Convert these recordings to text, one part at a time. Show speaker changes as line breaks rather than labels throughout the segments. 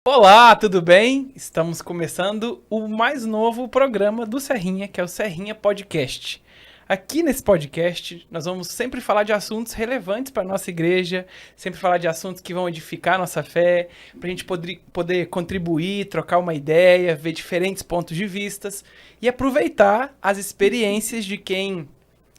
Olá, tudo bem? Estamos começando o mais novo programa do Serrinha, que é o Serrinha Podcast. Aqui nesse podcast, nós vamos sempre falar de assuntos relevantes para a nossa igreja, sempre falar de assuntos que vão edificar a nossa fé, para a gente poder contribuir, trocar uma ideia, ver diferentes pontos de vistas e aproveitar as experiências de quem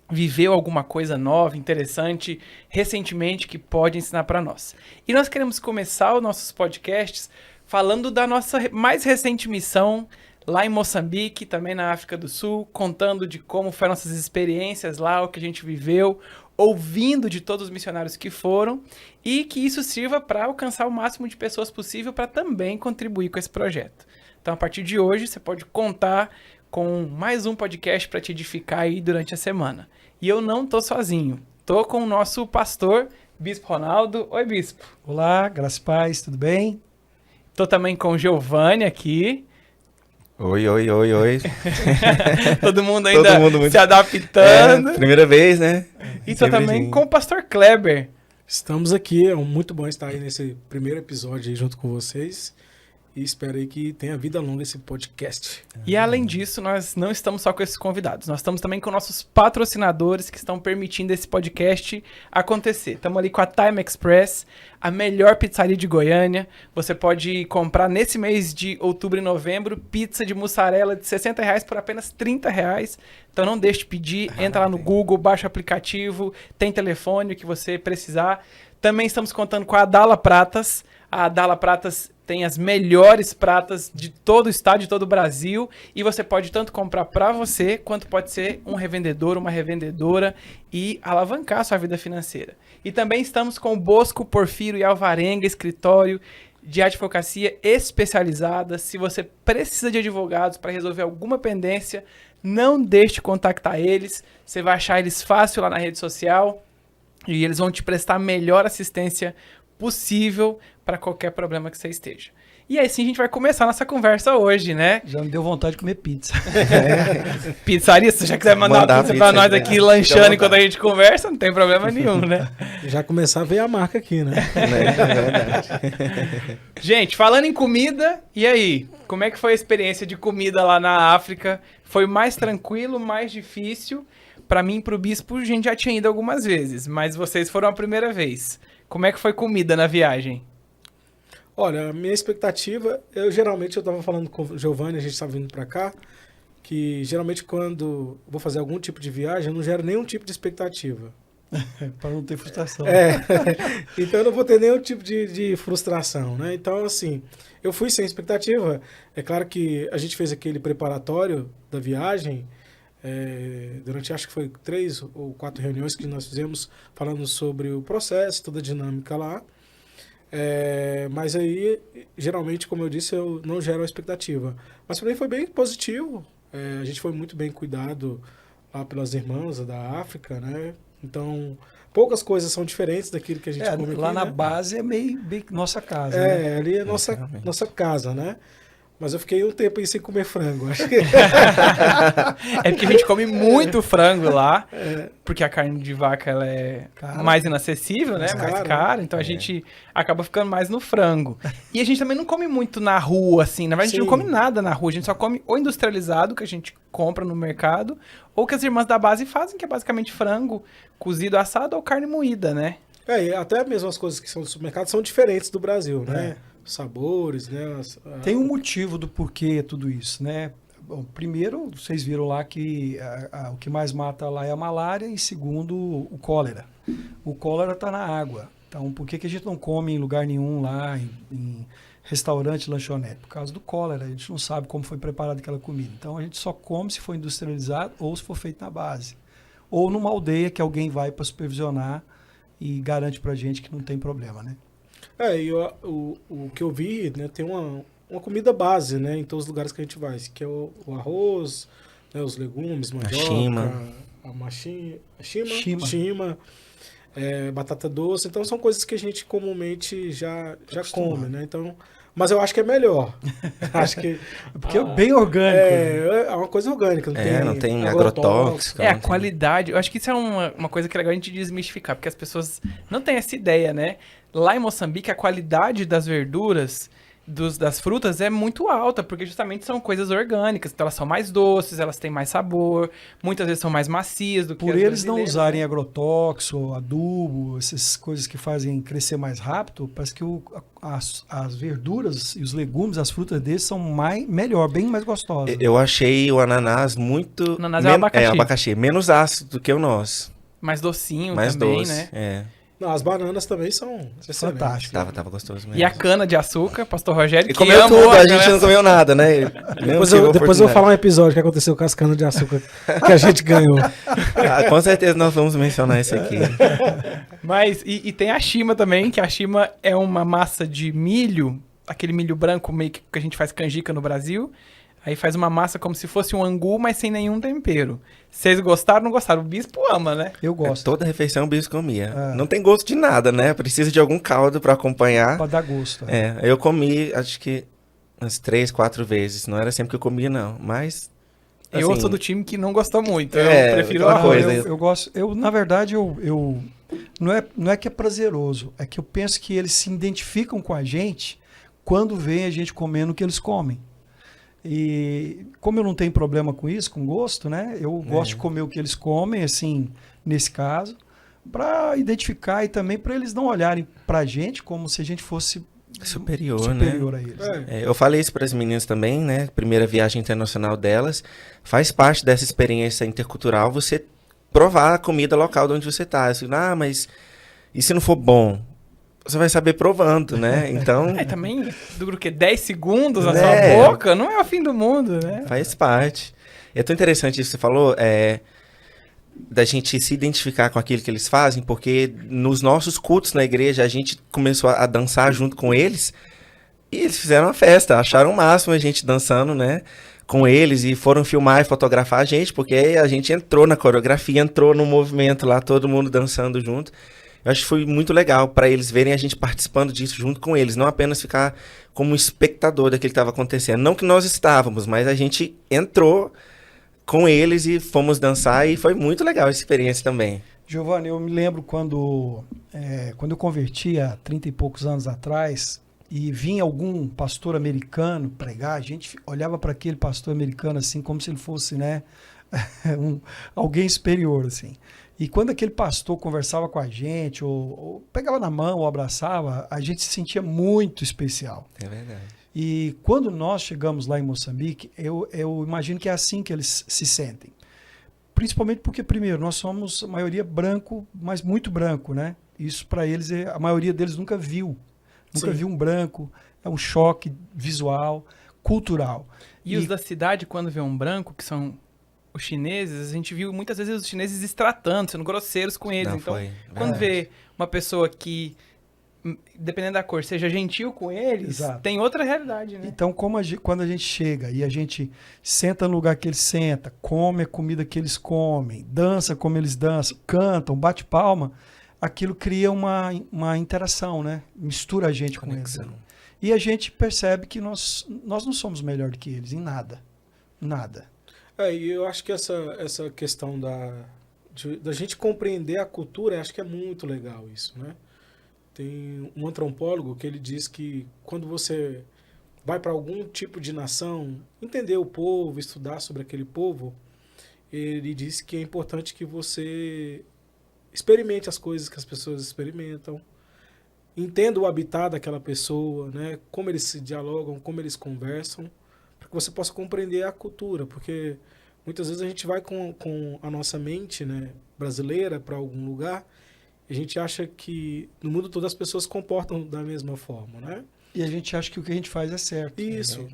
viveu alguma coisa nova, interessante, recentemente, que pode ensinar para nós. E nós queremos começar os nossos podcasts falando da nossa mais recente missão lá em Moçambique, também na África do Sul, contando de como foram nossas experiências lá, o que a gente viveu, ouvindo de todos os missionários que foram, e que isso sirva para alcançar o máximo de pessoas possível para também contribuir com esse projeto. Então, a partir de hoje, você pode contar com mais um podcast para te edificar aí durante a semana. E eu não tô sozinho, tô com o nosso pastor, Bispo Ronaldo. Oi, Bispo.
Olá, graças e paz, tudo bem?
Tô também com o Giovanni aqui.
Oi.
Todo mundo ainda se adaptando.
Primeira vez, né?
E tô também com o pastor Kleber.
Estamos aqui, é muito bom estar aí nesse primeiro episódio aí junto com vocês. E espero aí que tenha vida longa esse podcast.
E além disso, nós não estamos só com esses convidados. Nós estamos também com nossos patrocinadores que estão permitindo esse podcast acontecer. Estamos ali com a Time Express, a melhor pizzaria de Goiânia. Você pode comprar nesse mês de outubro e novembro pizza de mussarela de R$60 por apenas R$30. Então não deixe de pedir, entra lá no Google, baixa o aplicativo, tem telefone, o que você precisar. Também estamos contando com a Dala Pratas. A Dala Pratas tem as melhores pratas de todo o estado, de todo o Brasil, e você pode tanto comprar para você, quanto pode ser um revendedor, uma revendedora, e alavancar a sua vida financeira. E também estamos com o Bosco, Porfírio e Alvarenga, escritório de advocacia especializada. Se você precisa de advogados para resolver alguma pendência, não deixe de contactar eles, você vai achar eles fácil lá na rede social, e eles vão te prestar a melhor assistência possível para qualquer problema que você esteja. E aí sim a gente vai começar a nossa conversa hoje, né?
Já me deu vontade de comer pizza.
Pizzaria, se você já quiser mandar uma pizza para nós aqui lanchando enquanto a gente conversa, não tem problema nenhum, né?
Já começar a ver a marca aqui, né?
É verdade.
Gente, falando em comida, e aí? Como é que foi a experiência de comida lá na África? Foi mais tranquilo, mais difícil? Para mim e pro Bispo, a gente já tinha ido algumas vezes, mas vocês foram a primeira vez. Como é que foi comida na viagem?
Olha, a minha expectativa, eu estava falando com o Giovanni, a gente estava vindo para cá, que geralmente quando vou fazer algum tipo de viagem, eu não gero nenhum tipo de expectativa.
Para não ter frustração.
Então eu não vou ter nenhum tipo de frustração, né? Então, assim, eu fui sem expectativa. É claro que a gente fez aquele preparatório da viagem, durante acho que foi 3 ou 4 reuniões que nós fizemos falando sobre o processo, toda a dinâmica lá. Mas aí, geralmente, como eu disse, eu não gero a expectativa. Mas para mim foi bem positivo. A gente foi muito bem cuidado lá pelas irmãs da África, né? Então, poucas coisas são diferentes daquilo que a gente come aqui,
lá na
né?
base é meio nossa casa, né?
Ali é nossa casa, né? Mas eu fiquei um tempo aí sem comer frango, acho que...
É porque a gente come muito frango lá, porque a carne de vaca ela é mais inacessível, né? Mais cara, então a gente acaba ficando mais no frango. E a gente também não come muito na rua, assim, na verdade a gente não come nada na rua, a gente só come ou industrializado, que a gente compra no mercado, ou que as irmãs da base fazem, que é basicamente frango cozido, assado ou carne moída, né?
E até mesmo as coisas que são do supermercado são diferentes do Brasil, né? Sabores, né?
Tem um motivo do porquê tudo isso, né? Bom, primeiro, vocês viram lá que o que mais mata lá é a malária e segundo, o cólera. O cólera está na água. Então, por que a gente não come em lugar nenhum lá, em restaurante, lanchonete? Por causa do cólera. A gente não sabe como foi preparada aquela comida. Então, a gente só come se for industrializado ou se for feito na base. Ou numa aldeia que alguém vai para supervisionar e garante para a gente que não tem problema, né?
O que eu vi, né, tem uma comida base, né, em todos os lugares que a gente vai, que é o arroz, né, os legumes, mandioca, a shima, batata doce. Então são coisas que a gente comumente já come, né? Então, mas eu acho que é melhor. Acho que
porque é bem orgânico.
É uma coisa orgânica,
não tem agrotóxico.
A qualidade, eu acho que isso é uma coisa que é legal a gente desmistificar, porque as pessoas não têm essa ideia, né? Lá em Moçambique, a qualidade das verduras das frutas é muito alta, porque justamente são coisas orgânicas, então elas são mais doces, elas têm mais sabor, muitas vezes são mais macias do que
Por
as
eles não
brasileiras,
usarem
né?
agrotóxico, adubo, essas coisas que fazem crescer mais rápido, parece que as verduras e os legumes, as frutas deles são melhor, bem mais gostosas.
Eu achei o ananás muito...
O ananás é o abacaxi.
abacaxi. Menos ácido do que o nosso.
Mais docinho
Mais
também,
doce.
né?
É.
Não, as bananas também são excelentes.
Fantástico.
Tava gostoso mesmo.
E a cana de açúcar, pastor Rogério,
E
que
comeu
amou
tudo, a
cana-
gente não comeu nada, né?
Depois eu vou falar um episódio que aconteceu com as canas de açúcar que a gente ganhou.
Com certeza nós vamos mencionar isso aqui.
Mas, e tem a shima também, que a shima é uma massa de milho, aquele milho branco meio que a gente faz canjica no Brasil. Aí faz uma massa como se fosse um angu, mas sem nenhum tempero. Vocês gostaram ou não gostaram? O bispo ama, né?
Eu gosto,
Toda refeição o bispo comia.
Ah.
Não tem gosto de nada, né? Precisa de algum caldo pra acompanhar.
para dar gosto.
Eu comi, acho que umas 3, 4 vezes. Não era sempre que eu comia, não. Mas,
Eu
assim,
sou do time que não gostou muito.
É,
Eu prefiro
aquela
o
coisa.
arroz.
Eu gosto, na verdade, não é que é prazeroso, é que eu penso que eles se identificam com a gente quando veem a gente comendo o que eles comem. E como eu não tenho problema com isso, com gosto, né? Eu gosto de comer o que eles comem, assim, nesse caso, para identificar e também para eles não olharem para a gente como se a gente fosse
superior, né?
superior a eles.
É.
Eu falei isso para as meninas também, né? Primeira viagem internacional delas. Faz parte dessa experiência intercultural você provar a comida local de onde você tá. Assim, mas e se não for bom? Você vai saber provando, né? Então,
Também dura o quê? 10 segundos na
Né?
sua boca? Não é o fim do mundo, né?
faz parte. É tão interessante isso que você falou, da gente se identificar com aquilo que eles fazem, porque nos nossos cultos na igreja, a gente começou a dançar junto com eles, e eles fizeram uma festa, acharam o máximo a gente dançando, né? Com eles, e foram filmar e fotografar a gente, porque a gente entrou na coreografia, entrou no movimento lá, todo mundo dançando junto. Eu acho que foi muito legal para eles verem a gente participando disso junto com eles, não apenas ficar como espectador daquilo que estava acontecendo. Não que nós estávamos, mas a gente entrou com eles e fomos dançar e foi muito legal essa experiência também.
Giovanni, eu me lembro quando eu converti há 30 e poucos anos atrás e vinha algum pastor americano pregar, a gente olhava para aquele pastor americano assim como se ele fosse, né, alguém superior, assim. E quando aquele pastor conversava com a gente, ou pegava na mão, ou abraçava, a gente se sentia muito especial.
É verdade.
E quando nós chegamos lá em Moçambique, eu imagino que é assim que eles se sentem. Principalmente porque, primeiro, nós somos a maioria branco, mas muito branco, né? Isso para eles, a maioria deles nunca viu. Nunca
Sim.
viu um branco, é um choque visual, cultural.
E os da cidade, quando vê um branco, que são os chineses, a gente viu muitas vezes os chineses extratando, sendo grosseiros com eles.
Não,
Então,
foi
quando
verdade.
vê uma pessoa que, dependendo da cor, seja gentil com eles,
Exato.
tem outra realidade, né?
Então, quando a gente chega e a gente senta no lugar que eles sentam, come a comida que eles comem, dança como eles dançam, cantam, bate palma, aquilo cria uma interação, né? Mistura a gente com eles.
Conexão.
E a gente percebe que nós não somos melhor do que eles em nada. Nada.
E eu acho que essa questão da gente compreender a cultura, acho que é muito legal isso, né? Tem um antropólogo que ele diz que quando você vai para algum tipo de nação, entender o povo, estudar sobre aquele povo, ele diz que é importante que você experimente as coisas que as pessoas experimentam, entenda o habitat daquela pessoa, né? Como eles se dialogam, como eles conversam, para que você possa compreender a cultura, porque muitas vezes a gente vai com a nossa mente, né, brasileira para algum lugar, e a gente acha que no mundo todo as pessoas se comportam da mesma forma, né?
E a gente acha que o que a gente faz é certo.
Isso.
Né?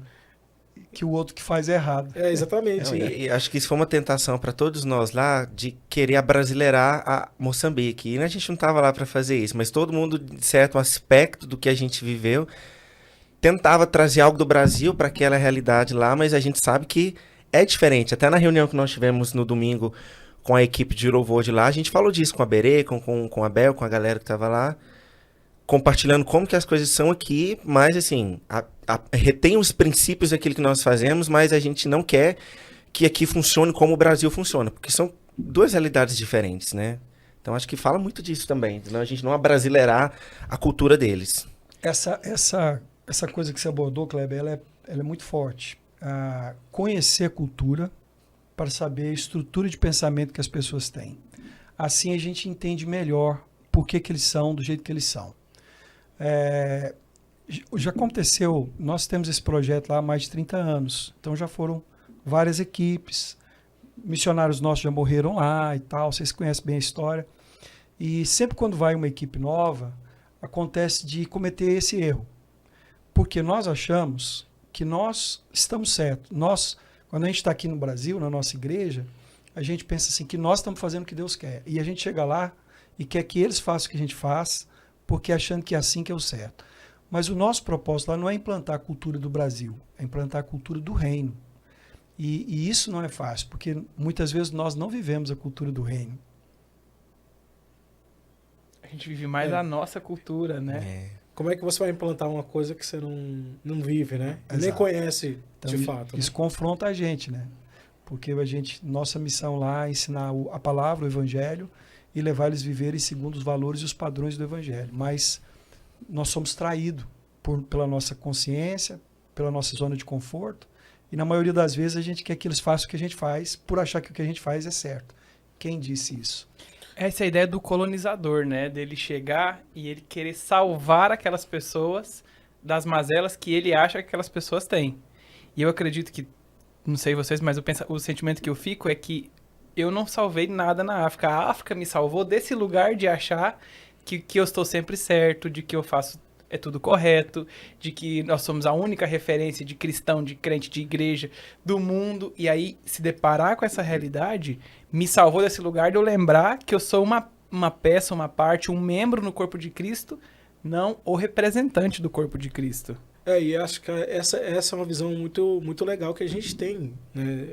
Que o outro que faz é errado.
Exatamente.
Não, e acho que isso foi uma tentação para todos nós lá de querer abrasileirar a Moçambique. E a gente não estava lá para fazer isso, mas todo mundo, de certo aspecto do que a gente viveu, tentava trazer algo do Brasil para aquela realidade lá, mas a gente sabe que é diferente. Até na reunião que nós tivemos no domingo com a equipe de louvor de lá, a gente falou disso com a Berê, com a Bel, com a galera que estava lá, compartilhando como que as coisas são aqui, mas assim, retém os princípios daquilo que nós fazemos, mas a gente não quer que aqui funcione como o Brasil funciona, porque são duas realidades diferentes, né? Então acho que fala muito disso também, a gente não abrasileirar a cultura deles.
Essa essa coisa que você abordou, Kleber, ela é muito forte. Conhecer a cultura para saber a estrutura de pensamento que as pessoas têm. Assim a gente entende melhor por que eles são do jeito que eles são. Já aconteceu, nós temos esse projeto lá há mais de 30 anos, então já foram várias equipes, missionários nossos já morreram lá e tal, vocês conhecem bem a história. E sempre quando vai uma equipe nova, acontece de cometer esse erro. Porque nós achamos que nós estamos certos. Quando a gente está aqui no Brasil, na nossa igreja, a gente pensa assim, que nós estamos fazendo o que Deus quer. E a gente chega lá e quer que eles façam o que a gente faz, porque achando que é assim que é o certo. Mas o nosso propósito lá não é implantar a cultura do Brasil, é implantar a cultura do reino. E isso não é fácil, porque muitas vezes nós não vivemos a cultura do reino.
A gente vive mais a nossa cultura, né?
Como é que você vai implantar uma coisa que você não vive, né?
Exato.
Nem conhece
Então,
de fato.
Isso
né?
confronta a gente, né? Porque nossa missão lá é ensinar a palavra, o evangelho, e levar eles a viverem segundo os valores e os padrões do evangelho. Mas nós somos traídos pela nossa consciência, pela nossa zona de conforto, e na maioria das vezes a gente quer que eles façam o que a gente faz, por achar que o que a gente faz é certo. Quem disse isso?
Essa é a ideia do colonizador, né? Dele chegar e ele querer salvar aquelas pessoas das mazelas que ele acha que aquelas pessoas têm. E eu acredito que, não sei vocês, mas o sentimento que eu fico é que eu não salvei nada na África. A África me salvou desse lugar de achar que eu estou sempre certo, de que eu faço tudo correto, de que nós somos a única referência de cristão, de crente, de igreja do mundo. E aí, se deparar com essa realidade, me salvou desse lugar de eu lembrar que eu sou uma peça, uma parte, um membro no corpo de Cristo, não o representante do corpo de Cristo.
E acho que essa é uma visão muito, muito legal que a gente tem, né?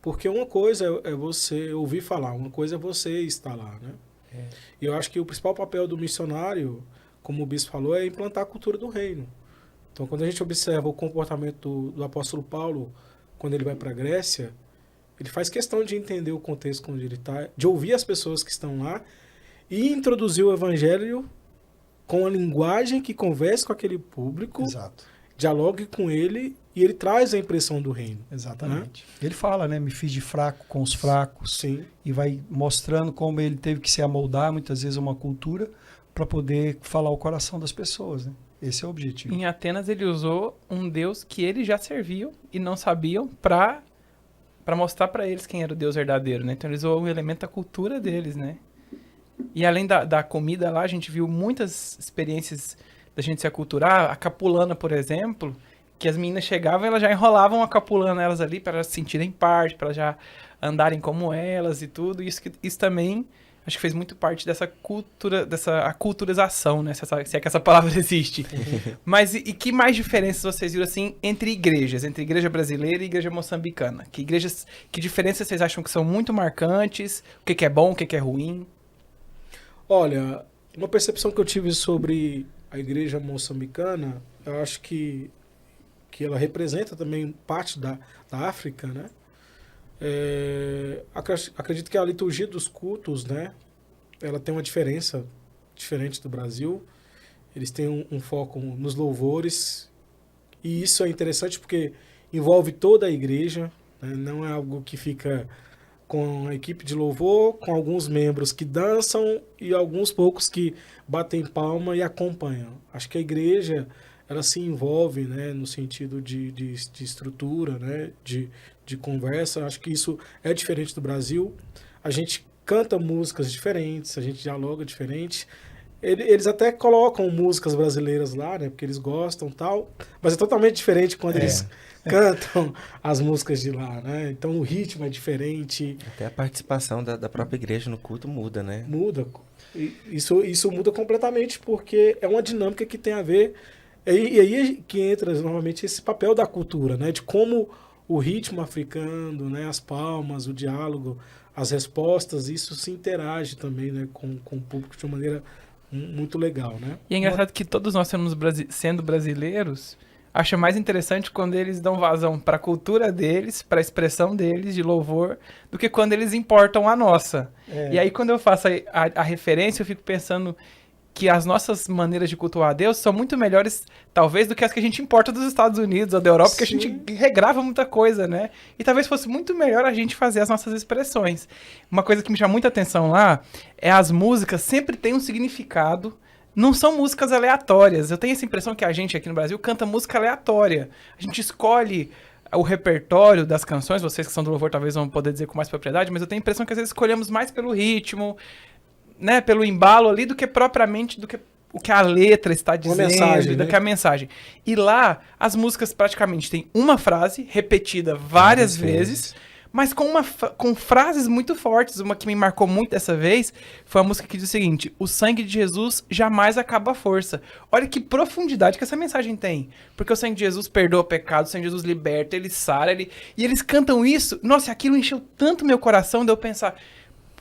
Porque uma coisa é você ouvir falar, uma coisa é você estar lá, né? E eu acho que o principal papel do missionário, como o bispo falou, é implantar a cultura do reino. Então, quando a gente observa o comportamento do apóstolo Paulo, quando ele vai para a Grécia, ele faz questão de entender o contexto onde ele está, de ouvir as pessoas que estão lá e introduzir o evangelho com a linguagem que converse com aquele público,
Exato.
dialogue com ele e ele traz a impressão do reino.
Exatamente. Ele fala, né? Me fiz de fraco com os fracos.
Sim.
E vai mostrando como ele teve que se amoldar, muitas vezes, a uma cultura para poder falar o coração das pessoas, né? Esse é o objetivo.
Em Atenas ele usou um Deus que eles já serviam e não sabiam para mostrar para eles quem era o Deus verdadeiro, né? Então ele usou um elemento da cultura deles, né? E além da comida lá, a gente viu muitas experiências da gente se aculturar. A capulana, por exemplo, que as meninas chegavam e elas já enrolavam a capulana elas ali para elas se sentirem parte, para elas já andarem como elas e tudo. Isso também acho que fez muito parte dessa cultura, dessa aculturização, né? Se é que essa palavra existe. Mas e que mais diferenças vocês viram assim entre igrejas, entre igreja brasileira e igreja moçambicana? Que diferenças vocês acham que são muito marcantes? O que é bom, o que é ruim?
Olha, uma percepção que eu tive sobre a igreja moçambicana, eu acho que ela representa também parte da África, né? Acredito que a liturgia dos cultos, né? Ela tem uma diferença diferente do Brasil. Eles têm um foco nos louvores e isso é interessante porque envolve toda a igreja, né? Não é algo que fica com a equipe de louvor, com alguns membros que dançam e alguns poucos que batem palma e acompanham. Acho que a igreja ela se envolve, né, no sentido de estrutura, né, de conversa. Acho que isso é diferente do Brasil. A gente canta músicas diferentes, a gente dialoga diferente. Eles até colocam músicas brasileiras lá, né, porque eles gostam e tal, mas é totalmente diferente quando eles cantam as músicas de lá, né? Então o ritmo é diferente.
Até a participação da própria igreja no culto muda, né?
Muda. Isso muda completamente porque é uma dinâmica que tem a ver... E aí que entra novamente esse papel da cultura, né? De como o ritmo africano, né? As palmas, o diálogo, as respostas, isso se interage também, né? com o público de uma maneira muito legal, né?
E é engraçado que todos nós sendo brasileiros, acho mais interessante quando eles dão vazão para a cultura deles, para a expressão deles de louvor, do que quando eles importam a nossa. E aí quando eu faço a referência, eu fico pensando que as nossas maneiras de cultuar a Deus são muito melhores, talvez, do que as que a gente importa dos Estados Unidos ou da Europa, porque a gente regrava muita coisa, né? E talvez fosse muito melhor a gente fazer as nossas expressões. Uma coisa que me chama muita atenção lá é as músicas sempre têm um significado, não são músicas aleatórias. Eu tenho essa impressão que a gente aqui no Brasil canta música aleatória. A gente escolhe o repertório das canções, vocês que são do louvor talvez vão poder dizer com mais propriedade, mas eu tenho a impressão que às vezes escolhemos mais pelo ritmo, né, pelo embalo ali, do que propriamente do que o que a letra está dizendo,
mensagem,
do
né?
que a mensagem. E lá, as músicas praticamente têm uma frase repetida várias vezes, mas com frases muito fortes. Uma que me marcou muito dessa vez foi a música que diz o seguinte: o sangue de Jesus jamais acaba a força. Olha que profundidade que essa mensagem tem. Porque o sangue de Jesus perdoa o pecado, o sangue de Jesus liberta, ele sara, e eles cantam isso. Nossa, aquilo encheu tanto meu coração de eu pensar,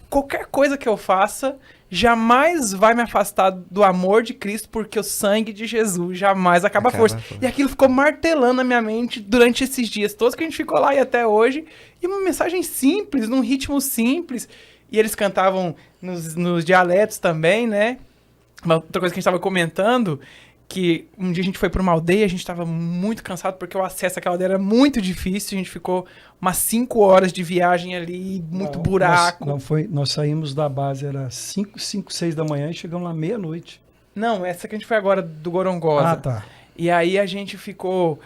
qualquer coisa que eu faça jamais vai me afastar do amor de Cristo, porque o sangue de Jesus jamais acaba a força. E aquilo ficou martelando na minha mente durante esses dias todos que a gente ficou lá e até hoje. E uma mensagem simples, num ritmo simples. E eles cantavam nos dialetos também, né? Uma outra coisa que a gente estava comentando, que um dia a gente foi para uma aldeia, a gente estava muito cansado porque o acesso àquela aldeia era muito difícil, a gente ficou umas 5 horas de viagem ali, muito buraco.
Nós saímos da base, era 5, 6 da manhã e chegamos lá meia-noite.
Não, essa que a gente foi agora do Gorongosa.
Ah, tá.
E aí a gente ficou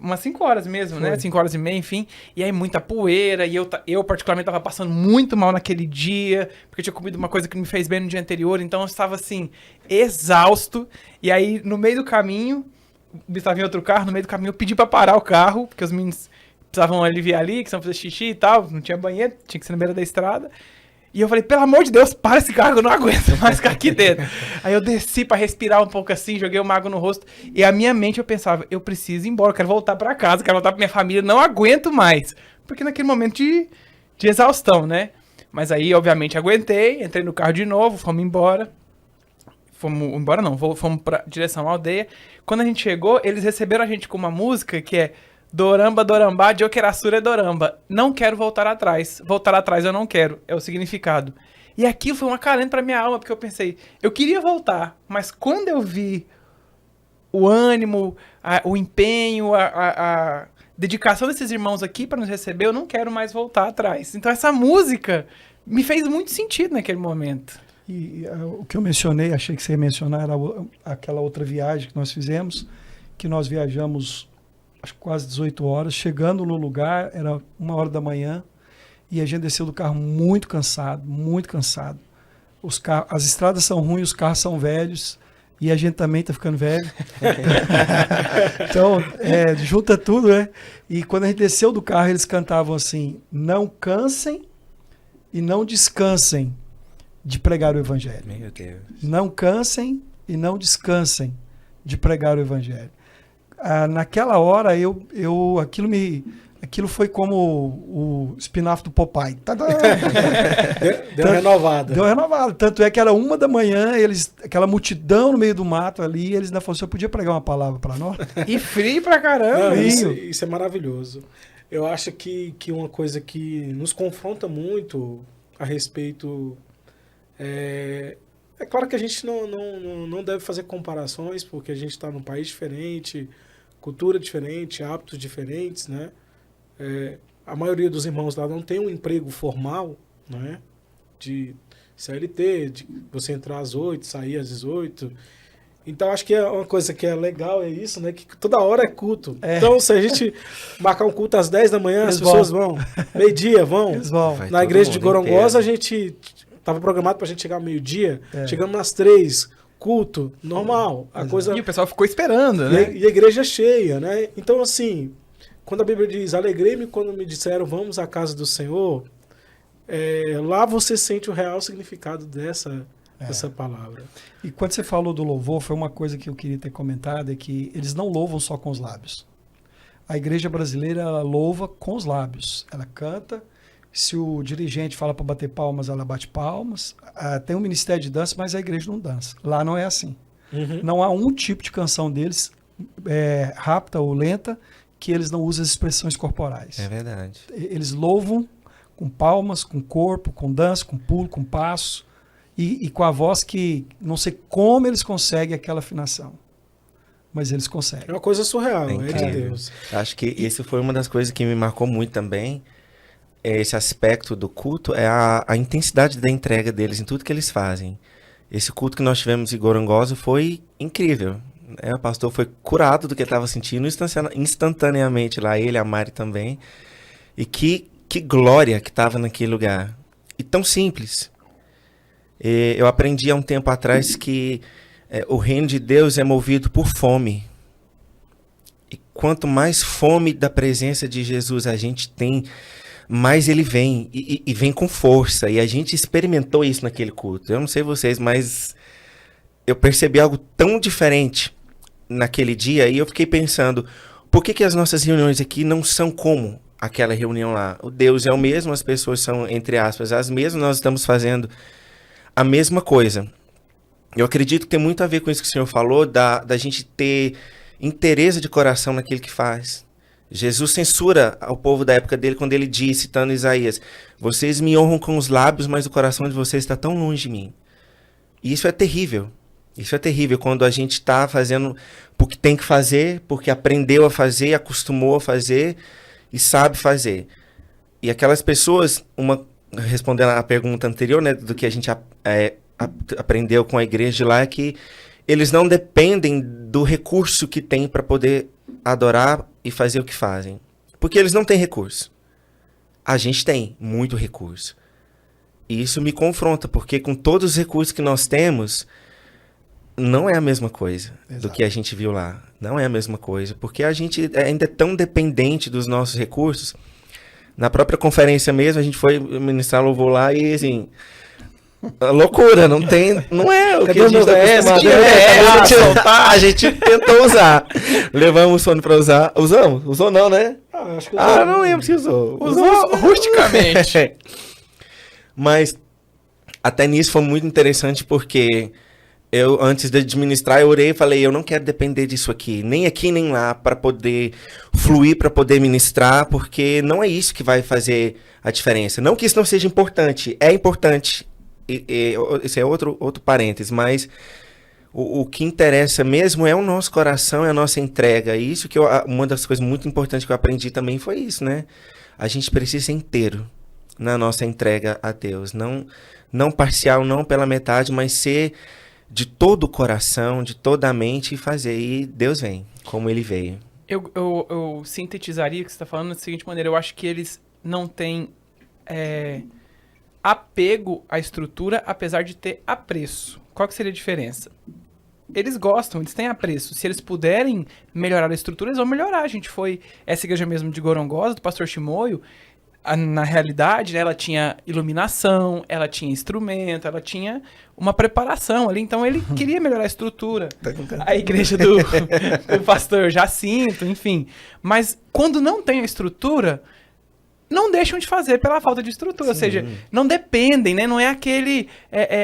umas 5 horas mesmo, né? 5 horas e meia, enfim. E aí muita poeira, e eu particularmente tava passando muito mal naquele dia, porque eu tinha comido uma coisa que me fez bem no dia anterior, então eu estava assim, exausto. E aí no meio do caminho, estava em outro carro, no meio do caminho eu pedi pra parar o carro, porque os meninos precisavam aliviar ali, que precisavam fazer xixi e tal, não tinha banheiro, tinha que ser na beira da estrada. E eu falei, pelo amor de Deus, para esse carro, eu não aguento mais ficar aqui dentro. Aí eu desci pra respirar um pouco assim, joguei uma água no rosto. E a minha mente, eu pensava, eu preciso ir embora, eu quero voltar pra casa, quero voltar pra minha família, não aguento mais. Porque naquele momento de exaustão, né? Mas aí, obviamente, aguentei, entrei no carro de novo, fomos embora. Fomos pra direção à aldeia. Quando a gente chegou, eles receberam a gente com uma música que é Doramba, Dorambá, Jokerassura, Doramba. Não quero voltar atrás. Voltar atrás eu não quero. É o significado. E aquilo foi um acalento pra minha alma, porque eu pensei, eu queria voltar, mas quando eu vi o ânimo, o empenho, a dedicação desses irmãos aqui para nos receber, eu não quero mais voltar atrás. Então essa música me fez muito sentido naquele momento.
E o que eu mencionei, achei que você ia mencionar, era aquela outra viagem que nós fizemos, que nós viajamos acho que quase 18 horas, chegando no lugar, era 1h da manhã, e a gente desceu do carro muito cansado, muito cansado. As estradas são ruins, os carros são velhos, e a gente também está ficando velho. Então, junta tudo, né? E quando a gente desceu do carro, eles cantavam assim, não cansem e não descansem de pregar o evangelho.
Meu Deus.
Não cansem e não descansem de pregar o evangelho. Naquela hora, aquilo foi como o espinafre do Popeye.
Deu renovada.
Deu renovada. Tanto é que era 1h da manhã, aquela multidão no meio do mato ali, eles ainda falaram, você podia pregar uma palavra para nós?
E frio pra caramba.
Não, isso é maravilhoso. Eu acho que uma coisa que nos confronta muito a respeito... É claro que a gente não deve fazer comparações, porque a gente está num país diferente, cultura diferente, hábitos diferentes, né? A maioria dos irmãos lá não tem um emprego formal, né? De CLT, de você entrar às 8, sair às 18. Então, acho que é uma coisa que é legal, é isso, né? Que toda hora é culto. Então, se a gente marcar um culto às 10 da manhã, as pessoas vão. Meio-dia, vão.
Eles vão.
Na igreja de Gorongosa, a gente estava programado para a gente chegar ao meio-dia. Chegamos às 3, culto, normal.
E o pessoal ficou esperando, né?
E a igreja cheia, né? Então, assim, quando a Bíblia diz, alegrei-me quando me disseram, vamos à casa do Senhor, lá você sente o real significado dessa palavra.
E quando você falou do louvor, foi uma coisa que eu queria ter comentado, é que eles não louvam só com os lábios. A igreja brasileira, ela louva com os lábios. Ela canta, se o dirigente fala para bater palmas, ela bate palmas. Tem um ministério de dança, mas a igreja não dança. Lá não é assim. Uhum. Não há um tipo de canção deles, rápida ou lenta, que eles não usam as expressões corporais.
É verdade.
Eles louvam com palmas, com corpo, com dança, com pulo, com passo. e com a voz que não sei como eles conseguem aquela afinação. Mas eles
É
conseguem.
uma coisa surreal, é de
incrível.
Deus.
Acho que isso foi uma das coisas que me marcou muito também. Esse aspecto do culto é a intensidade da entrega deles em tudo que eles fazem. Esse culto que nós tivemos em Gorongosa foi incrível. O pastor foi curado do que ele estava sentindo instantaneamente lá, ele, a Mari também. E que glória que estava naquele lugar. E tão simples. Eu aprendi há um tempo atrás que o reino de Deus é movido por fome. E quanto mais fome da presença de Jesus a gente tem, mais ele vem. E vem com força. E a gente experimentou isso naquele culto. Eu não sei vocês, mas eu percebi algo tão diferente naquele dia. E eu fiquei pensando, por que as nossas reuniões aqui não são como aquela reunião lá? O Deus é o mesmo, as pessoas são, entre aspas, as mesmas. Nós estamos fazendo a mesma coisa. Eu acredito que tem muito a ver com isso que o Senhor falou, da gente ter interesse de coração naquilo que faz. Jesus censura ao povo da época dele quando ele diz, citando Isaías, vocês me honram com os lábios, mas o coração de vocês está tão longe de mim. E isso é terrível. Isso é terrível quando a gente está fazendo porque tem que fazer, porque aprendeu a fazer, acostumou a fazer e sabe fazer. E aquelas pessoas, respondendo à pergunta anterior, né, do que a gente aprendeu com a igreja de lá, é que eles não dependem do recurso que tem para poder adorar e fazer o que fazem. Porque eles não têm recurso. A gente tem muito recurso. E isso me confronta, porque com todos os recursos que nós temos, não é a mesma coisa. Exato. Do que a gente viu lá. Não é a mesma coisa, porque a gente ainda é tão dependente dos nossos recursos. Na própria conferência mesmo, a gente foi ministrar louvor lá e, assim, loucura, não é o que a gente tá a gente tentou usar. Levamos o fone para usar. Usamos? Usou não, né?
Acho que
não lembro se usou.
Usou rusticamente.
Mas até nisso foi muito interessante porque eu, antes de administrar, eu orei e falei, eu não quero depender disso aqui, nem lá, para poder fluir, para poder ministrar, porque não é isso que vai fazer a diferença. Não que isso não seja importante, é importante, esse é outro parênteses, mas o que interessa mesmo é o nosso coração, é a nossa entrega. E isso que uma das coisas muito importantes que eu aprendi também foi isso, né? A gente precisa ser inteiro na nossa entrega a Deus, não parcial, não pela metade, mas ser de todo o coração, de toda a mente e fazer. E Deus vem, como Ele veio.
Eu sintetizaria o que você está falando da seguinte maneira. Eu acho que eles não têm apego à estrutura, apesar de ter apreço. Qual que seria a diferença? Eles gostam, eles têm apreço. Se eles puderem melhorar a estrutura, eles vão melhorar. A gente foi, essa igreja mesmo de Gorongosa, do pastor Chimoio, na realidade, né, ela tinha iluminação, ela tinha instrumento, ela tinha uma preparação ali. Então, ele queria melhorar a estrutura. A igreja do pastor Jacinto, enfim. Mas, quando não tem a estrutura, não deixam de fazer pela falta de estrutura. Sim. Ou seja, não dependem, né? Não é aquele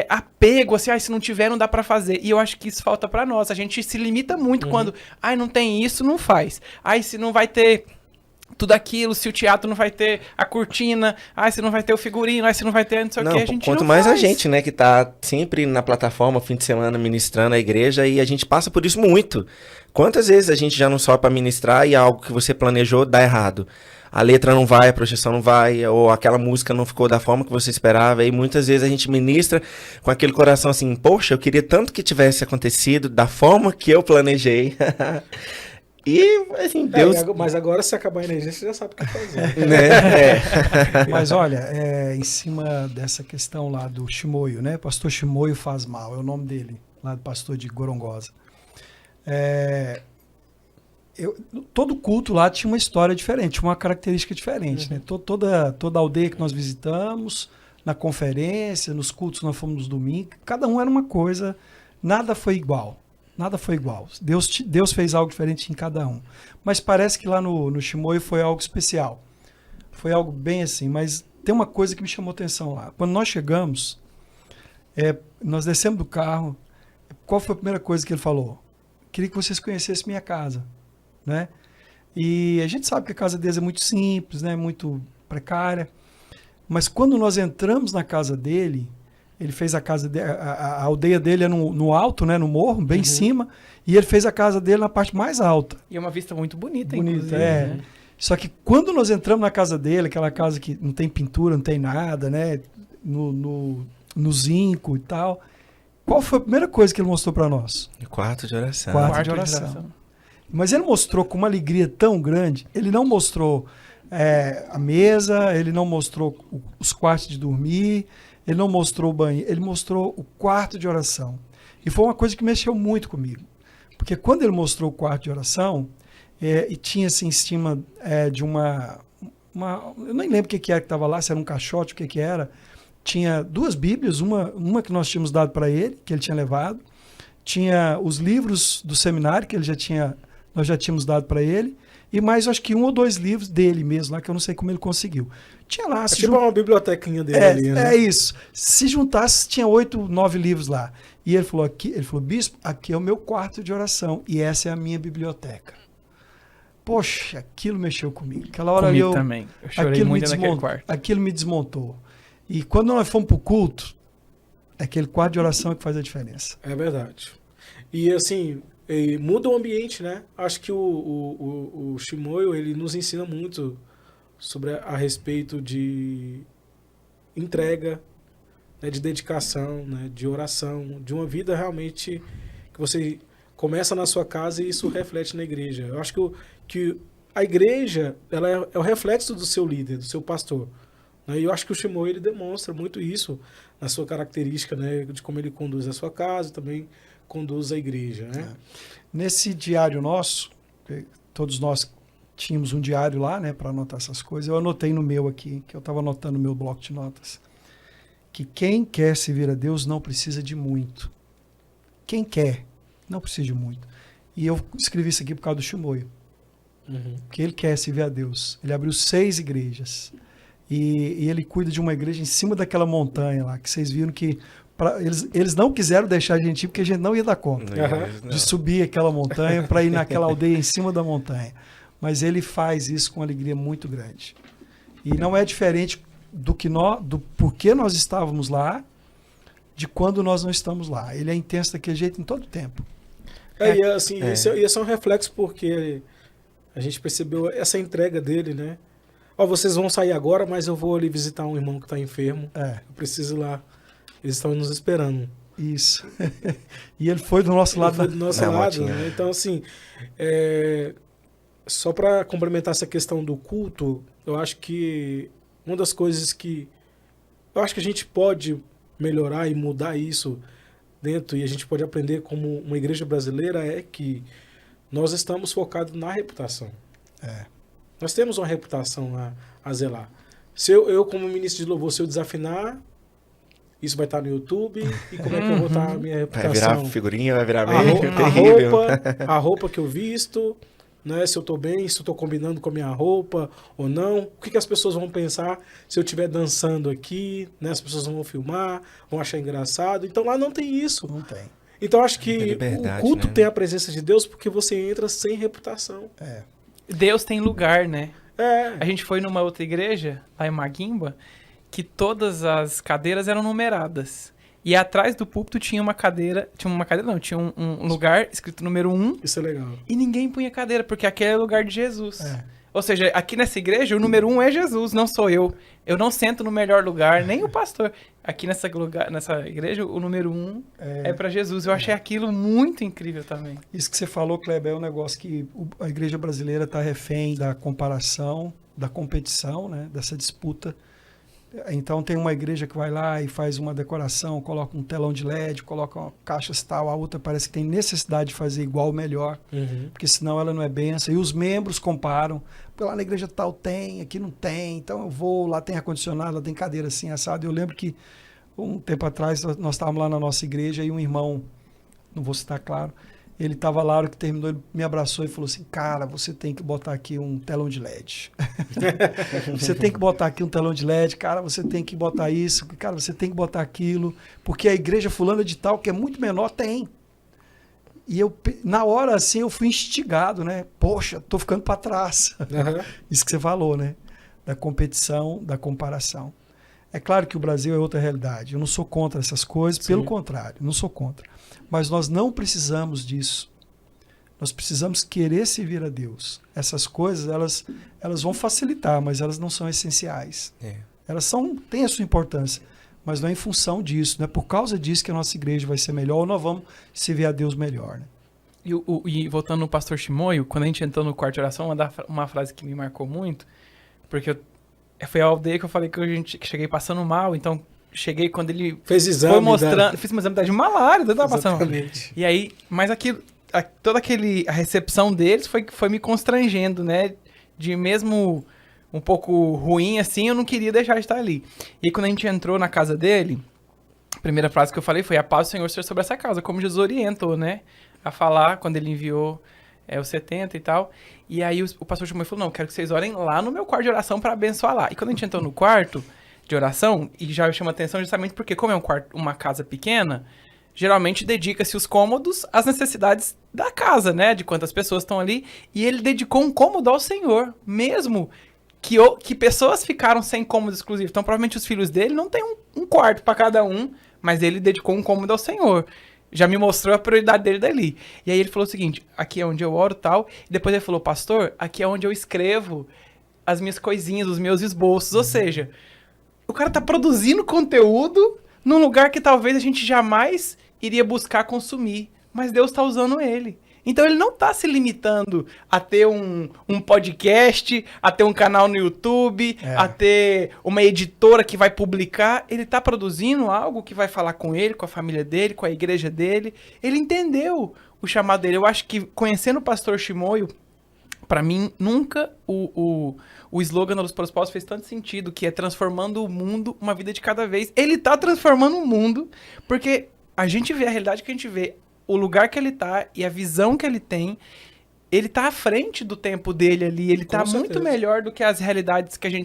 apego, assim, se não tiver, não dá pra fazer. E eu acho que isso falta pra nós. A gente se limita muito quando, não tem isso, não faz. Se não vai ter tudo aquilo, se o teatro não vai ter a cortina, se não vai ter o figurino, se não vai ter não sei o que, a gente
quanto
não
mais
faz.
A gente, né, que tá sempre na plataforma, fim de semana, ministrando a igreja, e a gente passa por isso muito. Quantas vezes a gente já não sobe para ministrar e algo que você planejou dá errado? A letra não vai, a projeção não vai, ou aquela música não ficou da forma que você esperava, e muitas vezes a gente ministra com aquele coração assim, poxa, eu queria tanto que tivesse acontecido da forma que eu planejei. E, assim, Deus...
mas agora, se acabar a energia, você já sabe o que fazer.
Mas, olha, em cima dessa questão lá do Chimoio, né? Pastor Chimoio Faz Mal, é o nome dele, lá do pastor de Gorongosa. Todo culto lá tinha uma história diferente, uma característica diferente, né? Toda aldeia que nós visitamos, na conferência, nos cultos que nós fomos nos domingos, cada um era uma coisa, nada foi igual. Nada foi igual. Deus fez algo diferente em cada um. Mas parece que lá no Chimoio foi algo especial. Foi algo bem assim. Mas tem uma coisa que me chamou atenção lá. Quando nós chegamos, nós descemos do carro. Qual foi a primeira coisa que ele falou? Queria que vocês conhecessem minha casa. Né? E a gente sabe que a casa deles é muito simples, né? Muito precária. Mas quando nós entramos na casa dele, Ele fez a casa dele, a aldeia dele é no alto, né, no morro, bem em cima, e ele fez a casa dele na parte mais alta.
E é uma vista muito bonita,
Bonita,
inclusive.
é.
Né?
Só que quando nós entramos na casa dele, aquela casa que não tem pintura, não tem nada, né, no zinco e tal, qual foi a primeira coisa que ele mostrou para nós?
Quarto de oração.
Quarto de oração. Mas ele mostrou com uma alegria tão grande, ele não mostrou a mesa, ele não mostrou os quartos de dormir, ele não mostrou o banheiro, ele mostrou o quarto de oração. E foi uma coisa que mexeu muito comigo. Porque quando ele mostrou o quarto de oração, e tinha assim em cima de uma... Eu nem lembro o que era que estava lá, se era um caixote, o que era. Tinha 2 Bíblias, uma que nós tínhamos dado para ele, que ele tinha levado. Tinha os livros do seminário, que nós já tínhamos dado para ele. E mais, acho que 1 ou 2 livros dele mesmo, lá, que eu não sei como ele conseguiu. Tinha lá...
Tipo uma bibliotequinha dele ali, né?
É isso. Se juntasse, tinha 8, 9 livros lá. E ele falou, bispo, aqui é o meu quarto de oração. E essa é a minha biblioteca. Poxa, aquilo mexeu comigo. Aquela hora
Comigo também. Eu chorei muito naquele quarto.
Aquilo me desmontou. E quando nós fomos pro culto, aquele quarto de oração é que faz a diferença.
É verdade. E assim... E muda o ambiente, né? Acho que o Chimoio, ele nos ensina muito a respeito de entrega, né? De dedicação, né? De oração, de uma vida realmente que você começa na sua casa e isso reflete na igreja. Eu acho que a igreja, ela é o reflexo do seu líder, do seu pastor. Né? E eu acho que o Chimoio, ele demonstra muito isso na sua característica, né? De como ele conduz a sua casa, também conduz a igreja, né?
Nesse diário nosso, todos nós tínhamos um diário lá, né, para anotar essas coisas. Eu anotei no meu aqui, que eu estava anotando no meu bloco de notas, que quem quer servir a Deus não precisa de muito. Quem quer não precisa de muito. E eu escrevi isso aqui por causa do Chimoio. Porque ele quer servir a Deus. Ele abriu 6 igrejas. E ele cuida de uma igreja em cima daquela montanha lá, que vocês viram que eles não quiseram deixar a gente ir porque a gente não ia dar conta de subir aquela montanha para ir naquela aldeia em cima da montanha. Mas ele faz isso com uma alegria muito grande. E não é diferente do porquê nós estávamos lá, de quando nós não estamos lá. Ele é intenso daquele jeito em todo o tempo.
E assim, isso é um reflexo porque a gente percebeu essa entrega dele, né? Vocês vão sair agora, mas eu vou ali visitar um irmão que está enfermo. Eu preciso ir lá. Eles estão nos esperando.
Isso. E ele foi do nosso lado.
Foi do nosso lado. Né? Então, assim, só para complementar essa questão do culto, eu acho que uma das coisas que eu acho que a gente pode melhorar e mudar isso dentro, e a gente pode aprender como uma igreja brasileira, é que nós estamos focados na reputação. Nós temos uma reputação a zelar. Se eu, como ministro de louvor, se eu desafinar, isso vai estar no YouTube, e como é que eu vou estar a minha reputação?
Vai virar figurinha, vai virar meme, terrível.
A roupa que eu visto, né, se eu estou bem, se eu estou combinando com a minha roupa ou não. O que as pessoas vão pensar se eu estiver dançando aqui, né? As pessoas vão filmar, vão achar engraçado. Então lá não tem isso.
Não tem.
Então acho que o culto,
né?
tem a presença de Deus porque você entra sem reputação.
Deus tem lugar, né? A gente foi numa outra igreja, lá em Maguimba, que todas as cadeiras eram numeradas. E atrás do púlpito tinha um lugar escrito número 1.
Isso é legal.
E ninguém punha cadeira, porque aquele é o lugar de Jesus. Ou seja, aqui nessa igreja, o número 1 é Jesus, não sou eu. Eu não sento no melhor lugar, nem o pastor. Aqui nessa igreja, o número 1 é para Jesus. Eu achei aquilo muito incrível também.
Isso que você falou, Kleber, é um negócio que a igreja brasileira está refém da comparação, da competição, né, dessa disputa. Então tem uma igreja que vai lá e faz uma decoração, coloca um telão de LED, coloca uma caixas tal, a outra parece que tem necessidade de fazer igual ou melhor, porque senão ela não é benção. E os membros comparam, porque lá na igreja tal tem, aqui não tem, então eu vou, lá tem ar-condicionado, lá tem cadeira assim, assado. Eu lembro que um tempo atrás nós estávamos lá na nossa igreja e um irmão, não vou citar claro, ele estava lá, a hora que terminou, ele me abraçou e falou assim, cara, você tem que botar aqui um telão de LED. Você tem que botar aqui um telão de LED, cara, você tem que botar isso, cara, você tem que botar aquilo, porque a igreja fulana de tal, que é muito menor, tem. E eu, na hora, assim, eu fui instigado, né? Poxa, tô ficando para trás. Isso que você falou, né? Da competição, da comparação. É claro que o Brasil é outra realidade. Eu não sou contra essas coisas, pelo contrário, não sou contra. Mas nós não precisamos disso. Nós precisamos querer servir a Deus. Essas coisas, elas vão facilitar, mas elas não são essenciais. Elas têm a sua importância, mas não é em função disso. Não é por causa disso que a nossa igreja vai ser melhor ou nós vamos servir a Deus melhor. Né?
E voltando no pastor Chimoio, quando a gente entrou no quarto de oração, uma frase que me marcou muito, porque foi a aldeia que eu falei que que cheguei passando mal, então cheguei quando ele
fez exame,
foi mostrando, fiz um exame de malária, eu tava passando mal. E aí, mas aquilo, toda a recepção deles foi me constrangendo, né, de mesmo um pouco ruim assim, eu não queria deixar de estar ali. E aí, quando a gente entrou na casa dele, a primeira frase que eu falei foi: a paz do Senhor seja sobre essa casa, como Jesus orientou, né, a falar quando ele enviou os 70 e tal. E aí o pastor chamou e falou: não, quero que vocês orem lá no meu quarto de oração para abençoar lá. E quando a gente entrou no quarto de oração, e já chama atenção justamente porque, como é uma casa pequena, geralmente dedica-se os cômodos às necessidades da casa, né, de quantas pessoas estão ali. E ele dedicou um cômodo ao Senhor, mesmo que pessoas ficaram sem cômodo exclusivo. Então, provavelmente os filhos dele não tem um quarto para cada um, mas ele dedicou um cômodo ao Senhor. Já me mostrou a prioridade dele dali. E aí ele falou o seguinte: aqui é onde eu oro e tal. E depois ele falou: pastor, aqui é onde eu escrevo as minhas coisinhas, os meus esboços. Ou seja, o cara tá produzindo conteúdo num lugar que talvez a gente jamais iria buscar consumir. Mas Deus tá usando ele. Então ele não tá se limitando a ter um podcast, a ter um canal no YouTube, a ter uma editora que vai publicar. Ele tá produzindo algo que vai falar com ele, com a família dele, com a igreja dele. Ele entendeu o chamado dele. Eu acho que, conhecendo o pastor Chimoio, para mim, nunca o slogan da Luz para os Povos fez tanto sentido, que é transformando o mundo, uma vida de cada vez. Ele tá transformando o mundo, porque a gente vê a realidade que a gente vê, o lugar que ele tá e a visão que ele tem, ele tá à frente do tempo dele ali, ele tá muito melhor do que as realidades que se a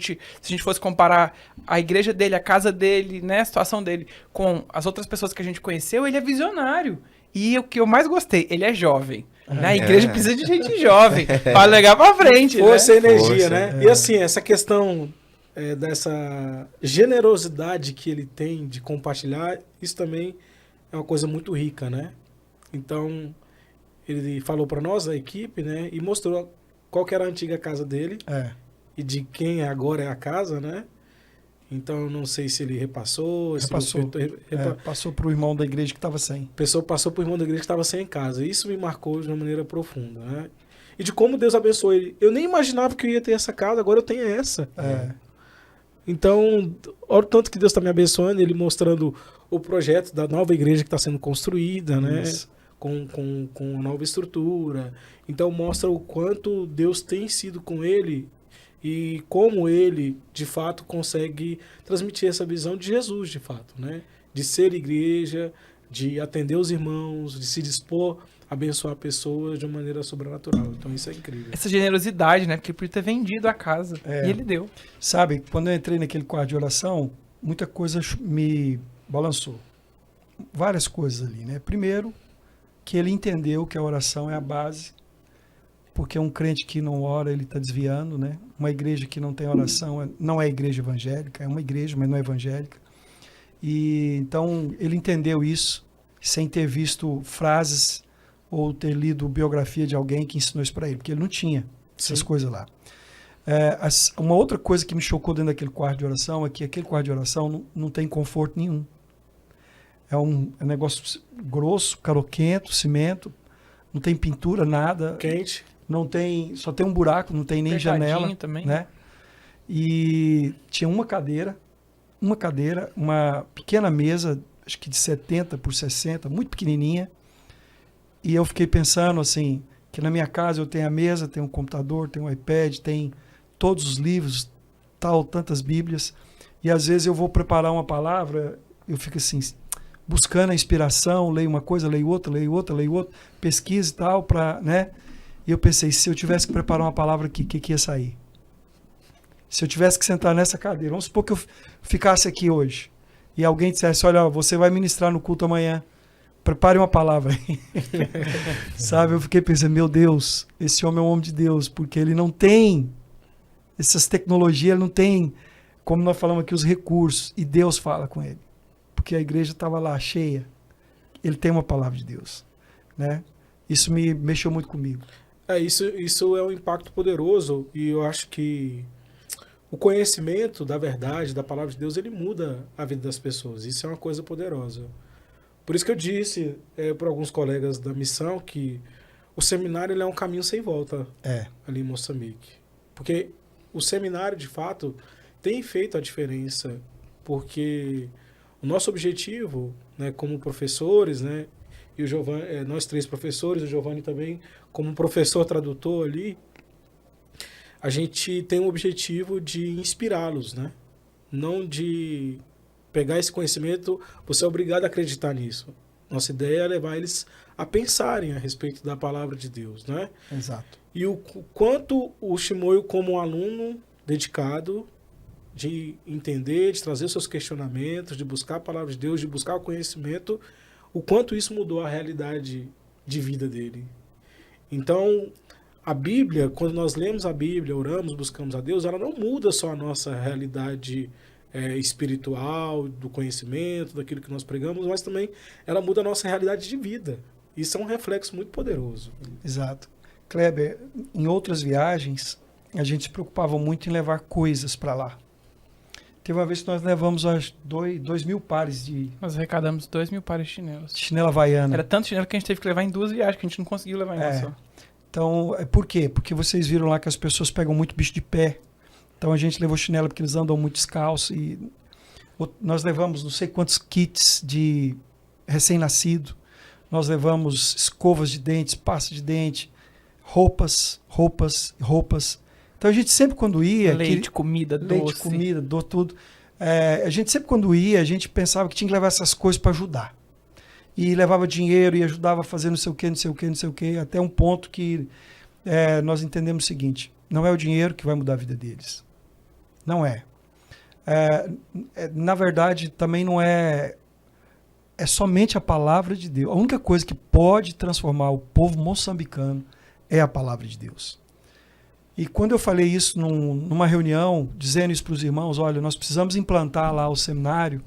gente fosse comparar a igreja dele, a casa dele, né, a situação dele com as outras pessoas que a gente conheceu, ele é visionário. E o que eu mais gostei, ele é jovem. Né? A igreja precisa de gente jovem para levar para frente.
Força,
né?
e energia, né? E assim, essa questão dessa generosidade que ele tem de compartilhar, isso também é uma coisa muito rica, né? Então, ele falou para nós, a equipe, né? E mostrou qual que era a antiga casa dele e de quem agora é a casa, né? Então, não sei se ele repassou.
Passou para o irmão da igreja que estava sem.
Passou para o irmão da igreja que estava sem em casa. Isso me marcou de uma maneira profunda, né? E de como Deus abençoou ele. Eu nem imaginava que eu ia ter essa casa, agora eu tenho essa. Então, olha o tanto que Deus está me abençoando, ele mostrando o projeto da nova igreja que está sendo construída, né? Com uma nova estrutura. Então, mostra o quanto Deus tem sido com ele e como ele, de fato, consegue transmitir essa visão de Jesus, de fato, né? De ser igreja, de atender os irmãos, de se dispor a abençoar pessoas de uma maneira sobrenatural. Então, isso é incrível.
Essa generosidade, né? Porque ele podia ter vendido a casa. E ele deu.
Sabe, quando eu entrei naquele quarto de oração, muita coisa me balançou. Várias coisas ali, né? Primeiro, que ele entendeu que a oração é a base, porque um crente que não ora, ele está desviando, né? Uma igreja que não tem oração não é igreja evangélica, é uma igreja, mas não é evangélica. E então ele entendeu isso, sem ter visto frases ou ter lido biografia de alguém que ensinou isso para ele, porque ele não tinha essas coisas lá. Uma outra coisa que me chocou dentro daquele quarto de oração é que aquele quarto de oração não tem conforto nenhum. É um negócio grosso, caroquento, cimento, não tem pintura, nada.
Quente.
Não tem, só tem um buraco, não tem nem janela,
também,
né? E tinha uma cadeira, uma pequena mesa, acho que de 70 por 60, muito pequenininha. E eu fiquei pensando assim, que na minha casa eu tenho a mesa, tenho um computador, tenho um iPad, tem todos os livros, tantas bíblias. E às vezes eu vou preparar uma palavra, eu fico assim, buscando a inspiração, leio uma coisa, leio outra, pesquisa e tal, né? E eu pensei, se eu tivesse que preparar uma palavra aqui, o que ia sair? Se eu tivesse que sentar nessa cadeira, vamos supor que eu ficasse aqui hoje, e alguém dissesse, olha, você vai ministrar no culto amanhã, prepare uma palavra aí. Sabe, eu fiquei pensando, meu Deus, esse homem é um homem de Deus, porque ele não tem essas tecnologias, ele não tem como nós falamos aqui, os recursos, e Deus fala com ele. Porque a igreja estava lá cheia. Ele tem uma palavra de Deus, né? Isso me mexeu muito comigo.
Isso é um impacto poderoso, e eu acho que o conhecimento da verdade, da palavra de Deus, ele muda a vida das pessoas. Isso é uma coisa poderosa. Por isso que eu disse para alguns colegas da missão que o seminário ele é um caminho sem volta ali em Moçambique. Porque o seminário, de fato, tem feito a diferença, porque o nosso objetivo, né, como professores, né, e o Giovanni, nós 3 professores, o Giovanni também como professor tradutor ali, a gente tem o objetivo de inspirá-los, né? Não de pegar esse conhecimento, você é obrigado a acreditar nisso. Nossa ideia é levar eles a pensarem a respeito da palavra de Deus, né?
Exato.
E o quanto o Chimoio, como um aluno dedicado, de entender, de trazer seus questionamentos, de buscar a palavra de Deus, de buscar o conhecimento, o quanto isso mudou a realidade de vida dele. Então, a Bíblia, quando nós lemos a Bíblia, oramos, buscamos a Deus, ela não muda só a nossa realidade espiritual, do conhecimento, daquilo que nós pregamos, mas também ela muda a nossa realidade de vida. Isso é um reflexo muito poderoso.
Exato. Kleber, em outras viagens, a gente se preocupava muito em levar coisas para lá. Teve uma vez que nós levamos 2.000 pares de...
Nós arrecadamos 2.000 pares de chinelos.
Chinela havaiana.
Era tanto chinelo que a gente teve que levar em 2 viagens, que a gente não conseguiu levar em uma só.
Então, por quê? Porque vocês viram lá que as pessoas pegam muito bicho de pé. Então a gente levou chinelo porque eles andam muito descalços. E nós levamos não sei quantos kits de recém-nascido. Nós levamos escovas de dentes, pasta de dente, roupas. Então a gente sempre quando ia...
Leite, comida,
tudo. A gente sempre quando ia, a gente pensava que tinha que levar essas coisas para ajudar. E levava dinheiro e ajudava a fazer não sei o quê, até um ponto que nós entendemos o seguinte: não é o dinheiro que vai mudar a vida deles. Não é. Na verdade, também não é... É somente a palavra de Deus. A única coisa que pode transformar o povo moçambicano é a palavra de Deus. E quando eu falei isso numa reunião, dizendo isso para os irmãos, olha, nós precisamos implantar lá o seminário,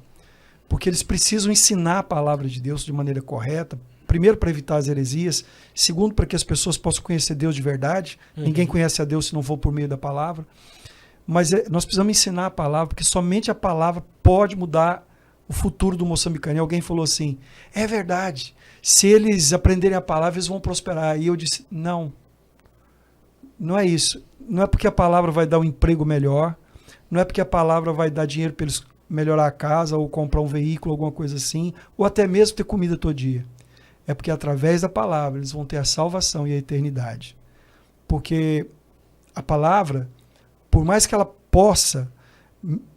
porque eles precisam ensinar a palavra de Deus de maneira correta, primeiro para evitar as heresias, segundo para que as pessoas possam conhecer Deus de verdade. Ninguém conhece a Deus se não for por meio da palavra. Mas nós precisamos ensinar a palavra, porque somente a palavra pode mudar o futuro do moçambicano. E alguém falou assim, é verdade, se eles aprenderem a palavra, eles vão prosperar. E eu disse, não é isso. Não é porque a palavra vai dar um emprego melhor, não é porque a palavra vai dar dinheiro para eles melhorar a casa, ou comprar um veículo, alguma coisa assim, ou até mesmo ter comida todo dia. É porque através da palavra eles vão ter a salvação e a eternidade. Porque a palavra, por mais que ela possa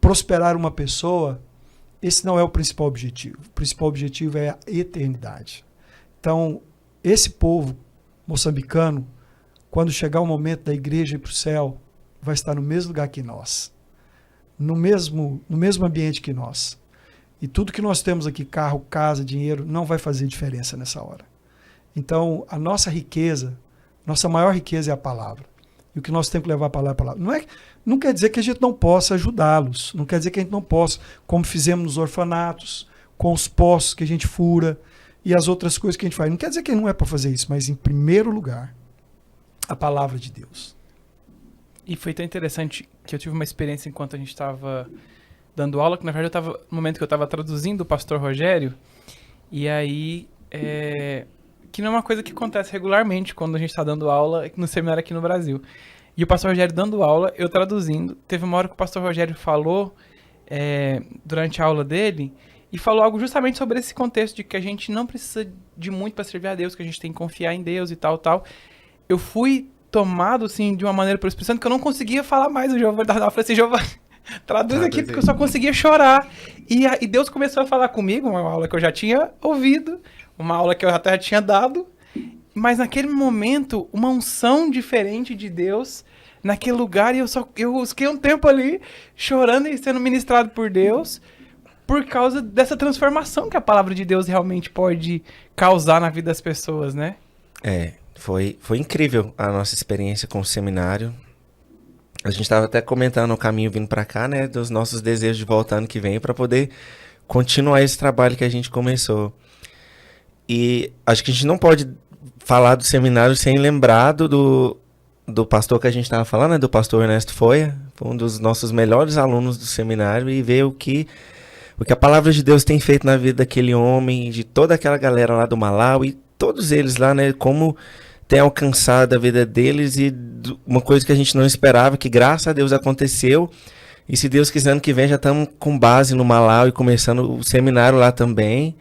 prosperar uma pessoa, esse não é o principal objetivo. O principal objetivo é a eternidade. Então, esse povo moçambicano, quando chegar o momento da igreja ir para o céu, vai estar no mesmo lugar que nós. No mesmo ambiente que nós. E tudo que nós temos aqui, carro, casa, dinheiro, não vai fazer diferença nessa hora. Então, a nossa riqueza, nossa maior riqueza é a palavra. E o que nós temos que levar para lá é a palavra. Não quer dizer que a gente não possa ajudá-los. Não quer dizer que a gente não possa, como fizemos nos orfanatos, com os poços que a gente fura e as outras coisas que a gente faz. Não quer dizer que não é para fazer isso, mas em primeiro lugar, a palavra de Deus.
E foi tão interessante que eu tive uma experiência enquanto a gente estava dando aula, que na verdade no momento que eu estava traduzindo o pastor Rogério, e aí, que não é uma coisa que acontece regularmente quando a gente está dando aula no seminário aqui no Brasil. E o pastor Rogério dando aula, eu traduzindo, teve uma hora que o pastor Rogério falou, durante a aula dele, e falou algo justamente sobre esse contexto de que a gente não precisa de muito para servir a Deus, que a gente tem que confiar em Deus e tal. Eu fui tomado, assim, de uma maneira pelo Espírito Santo que eu não conseguia falar mais. O Giovanni eu falei assim, Giovanni, traduz aqui, porque eu só conseguia chorar. E Deus começou a falar comigo, uma aula que eu já tinha ouvido, uma aula que eu até já tinha dado, mas naquele momento, uma unção diferente de Deus, naquele lugar, e eu fiquei um tempo ali, chorando e sendo ministrado por Deus, por causa dessa transformação que a palavra de Deus realmente pode causar na vida das pessoas, né?
Foi incrível a nossa experiência com o seminário. A gente estava até comentando no caminho vindo para cá, né, dos nossos desejos de voltar ano que vem para poder continuar esse trabalho que a gente começou. E acho que a gente não pode falar do seminário sem lembrar do pastor que a gente estava falando, né, do pastor Ernesto Foia, foi um dos nossos melhores alunos do seminário, e ver o que a palavra de Deus tem feito na vida daquele homem, de toda aquela galera lá do Malawi, todos eles lá, né, como tem alcançado a vida deles, e uma coisa que a gente não esperava, que graças a Deus aconteceu, e se Deus quiser ano que vem já estamos com base no Malawi, começando o seminário lá também,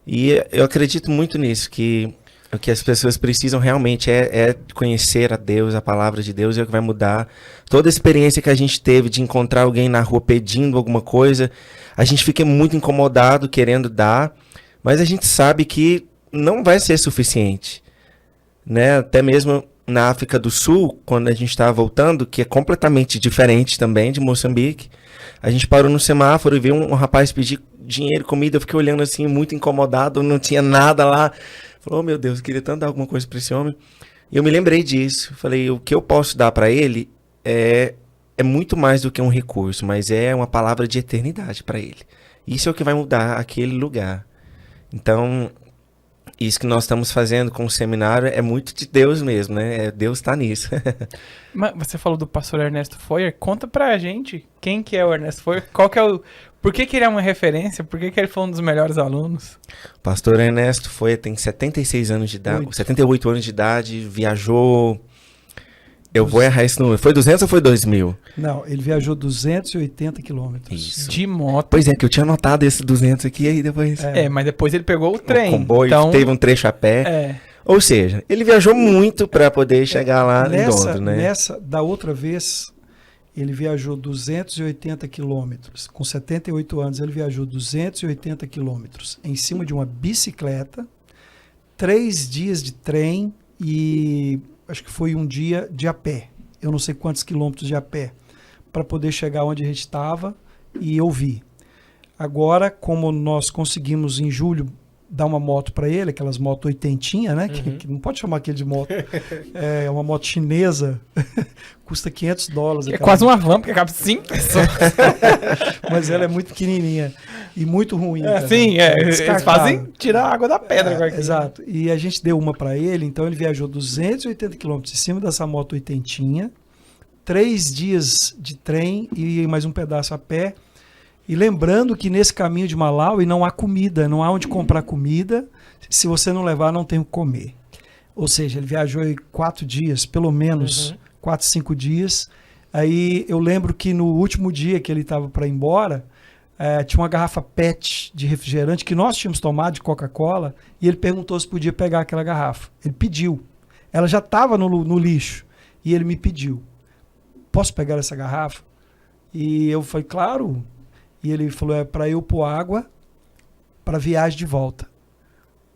e eu acredito muito nisso, que o que as pessoas precisam realmente é conhecer a Deus, a palavra de Deus, é o que vai mudar. Toda a experiência que a gente teve de encontrar alguém na rua pedindo alguma coisa, a gente fica muito incomodado querendo dar, mas a gente sabe que não vai ser suficiente, né? Até mesmo na África do Sul, quando a gente estava voltando, que é completamente diferente também de Moçambique, a gente parou no semáforo e viu um rapaz pedir dinheiro, comida, eu fiquei olhando assim, muito incomodado, não tinha nada lá. Falou, oh, meu Deus, eu queria tanto dar alguma coisa para esse homem. E eu me lembrei disso. Falei, o que eu posso dar para ele é muito mais do que um recurso, mas é uma palavra de eternidade para ele. Isso é o que vai mudar aquele lugar. Então, isso que nós estamos fazendo com o seminário é muito de Deus mesmo, né? Deus está nisso.
Mas você falou do pastor Ernesto Foyer. Conta pra gente quem que é o Ernesto Foyer, qual que é o... Por que ele é uma referência? Por que ele foi um dos melhores alunos?
O pastor Ernesto tem 76 anos de idade, 78 anos de idade, viajou... Eu vou errar esse número. Foi 200 ou foi 2.000?
Não, ele viajou 280 quilômetros.
Isso.
De moto.
Pois é, que eu tinha anotado esse 200 aqui, aí depois...
Mas depois ele pegou o trem.
O comboio,
então...
teve um trecho a pé. Ou seja, ele viajou muito para poder chegar lá em Londres, né?
Da outra vez, ele viajou 280 quilômetros. Com 78 anos, ele viajou 280 quilômetros em cima de uma bicicleta, 3 dias de trem e acho que foi um dia de a pé. Eu não sei quantos quilômetros de a pé, para poder chegar onde a gente estava e ouvir. Agora, como nós conseguimos em julho dar uma moto para ele, aquelas motos oitentinha, né?
Uhum.
Que não pode chamar aquele de moto. É uma moto chinesa, custa $500.
É quase uma van, porque cabe 5 pessoas.
Mas ela é muito pequenininha e muito ruim.
Sim, eles fazem tirar a água da pedra.
Exato. E a gente deu uma para ele, então ele viajou 280 quilômetros em cima dessa moto oitentinha, 3 dias de trem e mais um pedaço a pé. E lembrando que nesse caminho de Malawi não há comida, não há onde comprar comida. Se você não levar, não tem o que comer. Ou seja, ele viajou aí 4 dias, pelo menos 4, 5 dias. Aí eu lembro que no último dia que ele estava para ir embora, tinha uma garrafa PET de refrigerante que nós tínhamos tomado de Coca-Cola e ele perguntou se podia pegar aquela garrafa. Ele pediu. Ela já estava no lixo e ele me pediu. Posso pegar essa garrafa? E eu falei, claro. E ele falou, é para eu pôr água para viagem de volta.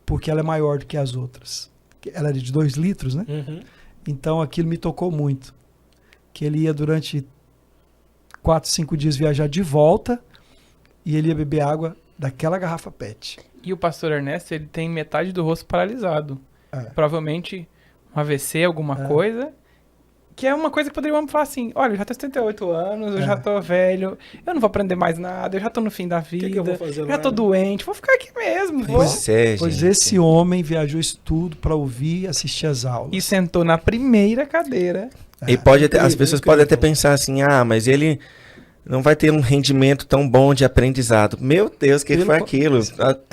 Porque ela é maior do que as outras. Ela era de 2 litros, né?
Uhum.
Então aquilo me tocou muito. Que ele ia durante 4, 5 dias viajar de volta e ele ia beber água daquela garrafa PET.
E o pastor Ernesto, ele tem metade do rosto paralisado. Provavelmente um AVC, alguma coisa. Que é uma coisa que poderia falar assim, olha, eu já tô 78 anos, eu já tô velho, eu não vou aprender mais nada, eu já tô no fim da vida,
que eu vou fazer
eu
lá,
já tô doente, vou ficar aqui mesmo.
Pois é,
Pois
gente.
esse homem viajou isso tudo para ouvir e assistir as aulas.
E sentou na primeira cadeira.
E pode até, as
incrível,
pessoas
incrível.
podem até pensar assim, mas ele não vai ter um rendimento tão bom de aprendizado. Meu Deus, que foi aquilo?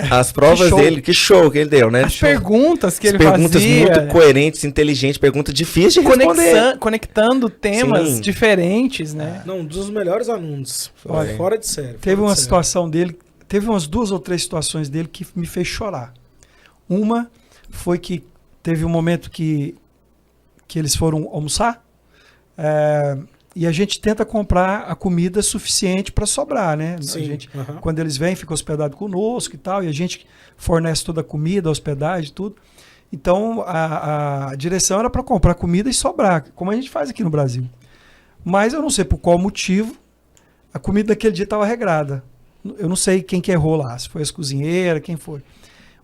As provas
show.
dele, que show que ele deu, né?
As perguntas que ele
Perguntas
fazia,
muito coerentes, inteligentes, perguntas difíceis de responder.
conectando temas
Sim.
diferentes, né?
Não, um dos melhores alunos.
Foi.
Fora de série.
Teve uma situação dele, teve umas 2 ou 3 situações dele que me fez chorar. Uma foi que teve um momento que eles foram almoçar, e a gente tenta comprar a comida suficiente para sobrar, né?
Sim.
A gente, quando eles vêm, fica hospedado conosco e tal, e a gente fornece toda a comida, a hospedagem, tudo. Então, a direção era para comprar comida e sobrar, como a gente faz aqui no Brasil. Mas eu não sei por qual motivo, a comida daquele dia estava regrada. Eu não sei quem que errou lá, se foi as cozinheiras, quem foi.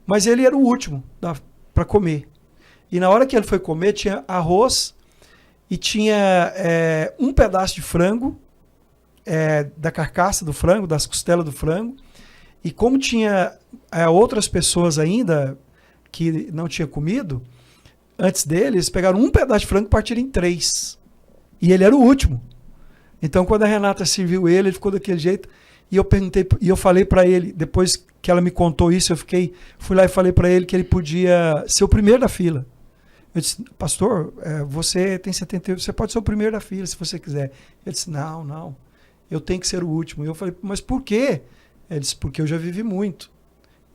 Mas ele era o último para comer. E na hora que ele foi comer, tinha arroz e tinha um pedaço de frango, da carcaça do frango, das costelas do frango, e como tinha outras pessoas ainda que não tinham comido, antes dele, eles pegaram um pedaço de frango e partiram em 3. E ele era o último. Então, quando a Renata serviu ele ficou daquele jeito. E eu perguntei, e eu falei para ele, depois que ela me contou isso, fui lá e falei para ele que ele podia ser o primeiro da fila. Eu disse, pastor, você tem 78, você pode ser o primeiro da fila se você quiser. Ele disse, não, eu tenho que ser o último. E eu falei, mas por quê? Ele disse, porque eu já vivi muito.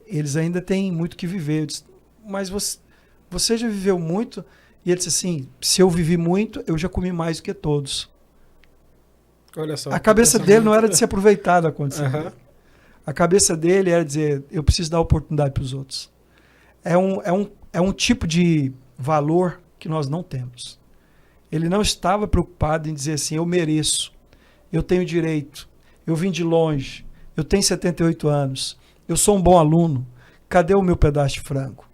Eles ainda têm muito que viver. Eu disse, mas você já viveu muito? E ele disse assim, se eu vivi muito, eu já comi mais do que todos.
Olha só.
A cabeça dele não era de se aproveitar da condição.
Uhum.
A cabeça dele era dizer, eu preciso dar oportunidade para os outros. É um tipo de valor que nós não temos. Ele não estava preocupado em dizer assim, eu mereço, eu tenho direito, eu vim de longe, eu tenho 78 anos, eu sou um bom aluno, cadê o meu pedaço de frango?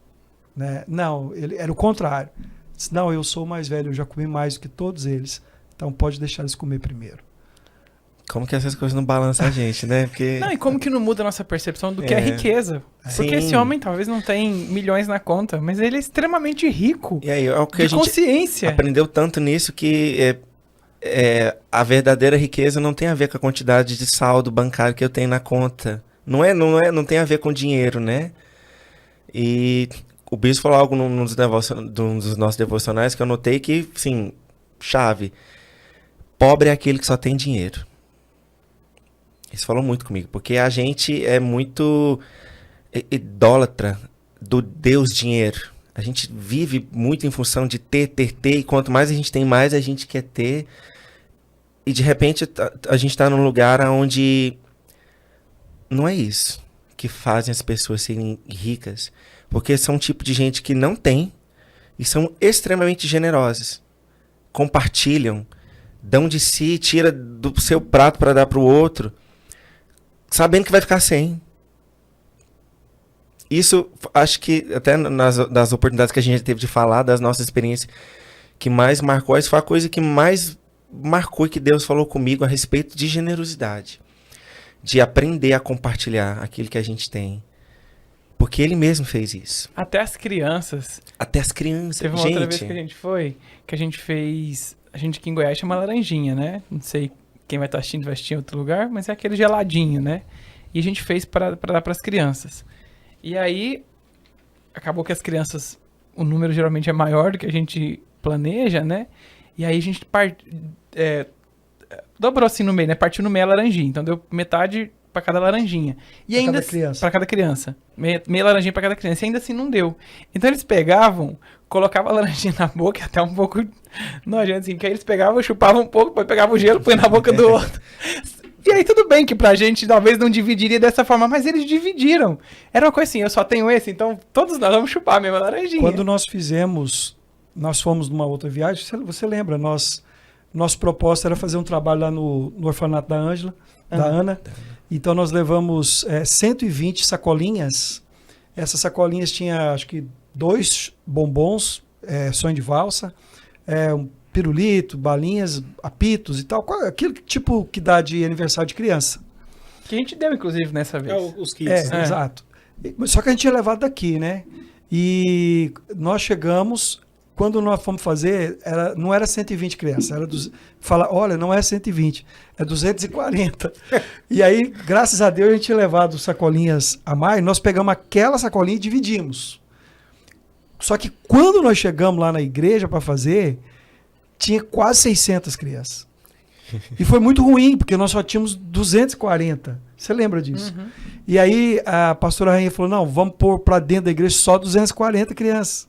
Né? Não, ele era o contrário. Disse, não, eu sou o mais velho, eu já comi mais do que todos eles, então pode deixar eles comer primeiro.
Como que essas coisas não balançam a gente, né? Porque...
Não, e como que não muda a nossa percepção do que é riqueza? Porque
Sim.
esse homem talvez não tem milhões na conta, mas ele é extremamente rico.
E aí, é o que
de
a gente
consciência.
aprendeu tanto nisso que a verdadeira riqueza não tem a ver com a quantidade de saldo bancário que eu tenho na conta. Não tem a ver com dinheiro, né? E o bispo falou algo num dos nossos devocionais que eu notei que, sim, chave. Pobre é aquele que só tem dinheiro. Isso falou muito comigo, porque a gente é muito idólatra do Deus dinheiro. A gente vive muito em função de ter, e quanto mais a gente tem, mais a gente quer ter. E de repente a gente está num lugar onde não é isso que fazem as pessoas serem ricas, porque são um tipo de gente que não tem e são extremamente generosas. Compartilham, dão de si, tira do seu prato para dar para o outro, sabendo que vai ficar sem. Isso, acho que até das oportunidades que a gente teve de falar, das nossas experiências, que mais marcou, essa foi a coisa que mais marcou e que Deus falou comigo a respeito de generosidade. De aprender a compartilhar aquilo que a gente tem. Porque Ele mesmo fez isso.
Até as crianças.
Até as crianças.
Teve uma outra vez que a gente foi, que a gente fez... A gente aqui em Goiás chama laranjinha, né? Não sei quem vai estar assistindo vai assistir em outro lugar, mas é aquele geladinho, né? E a gente fez para dar para as crianças. E aí, acabou que as crianças, o número geralmente é maior do que a gente planeja, né? E aí a gente dobrou assim no meio, né? Partiu no meio a laranjinha. Então deu metade para cada laranjinha. E
Pra
ainda
cada criança.
para cada criança. Meia laranjinha para cada criança. E ainda assim não deu. Então eles pegavam, colocavam a laranjinha na boca, até um pouco nojento assim, que aí eles pegavam, chupavam um pouco, depois pegavam o gelo, põe na boca do outro. E aí tudo bem que pra gente talvez não dividiria dessa forma, mas eles dividiram. Era uma coisa assim, eu só tenho esse, então todos nós vamos chupar a mesma laranjinha.
Quando nós fomos numa outra viagem, você lembra, nosso propósito era fazer um trabalho lá no orfanato da Ângela, da Ana. Então nós levamos 120 sacolinhas. Essas sacolinhas tinham, acho que, 2 bombons, sonho de valsa, um pirulito, balinhas, apitos e tal. Aquilo tipo que dá de aniversário de criança.
Que a gente deu, inclusive, nessa vez.
Os kits.
É.
Exato. Só que a gente tinha levado daqui, né? E nós chegamos, quando nós fomos fazer, não era 120 crianças, olha, não é 120, é 240. E aí, graças a Deus, a gente tinha levado sacolinhas a mais, nós pegamos aquela sacolinha e dividimos. Só que quando nós chegamos lá na igreja para fazer, tinha quase 600 crianças. E foi muito ruim, porque nós só tínhamos 240. Você lembra disso?
Uhum.
E aí a pastora Rainha falou, não, vamos pôr para dentro da igreja só 240 crianças.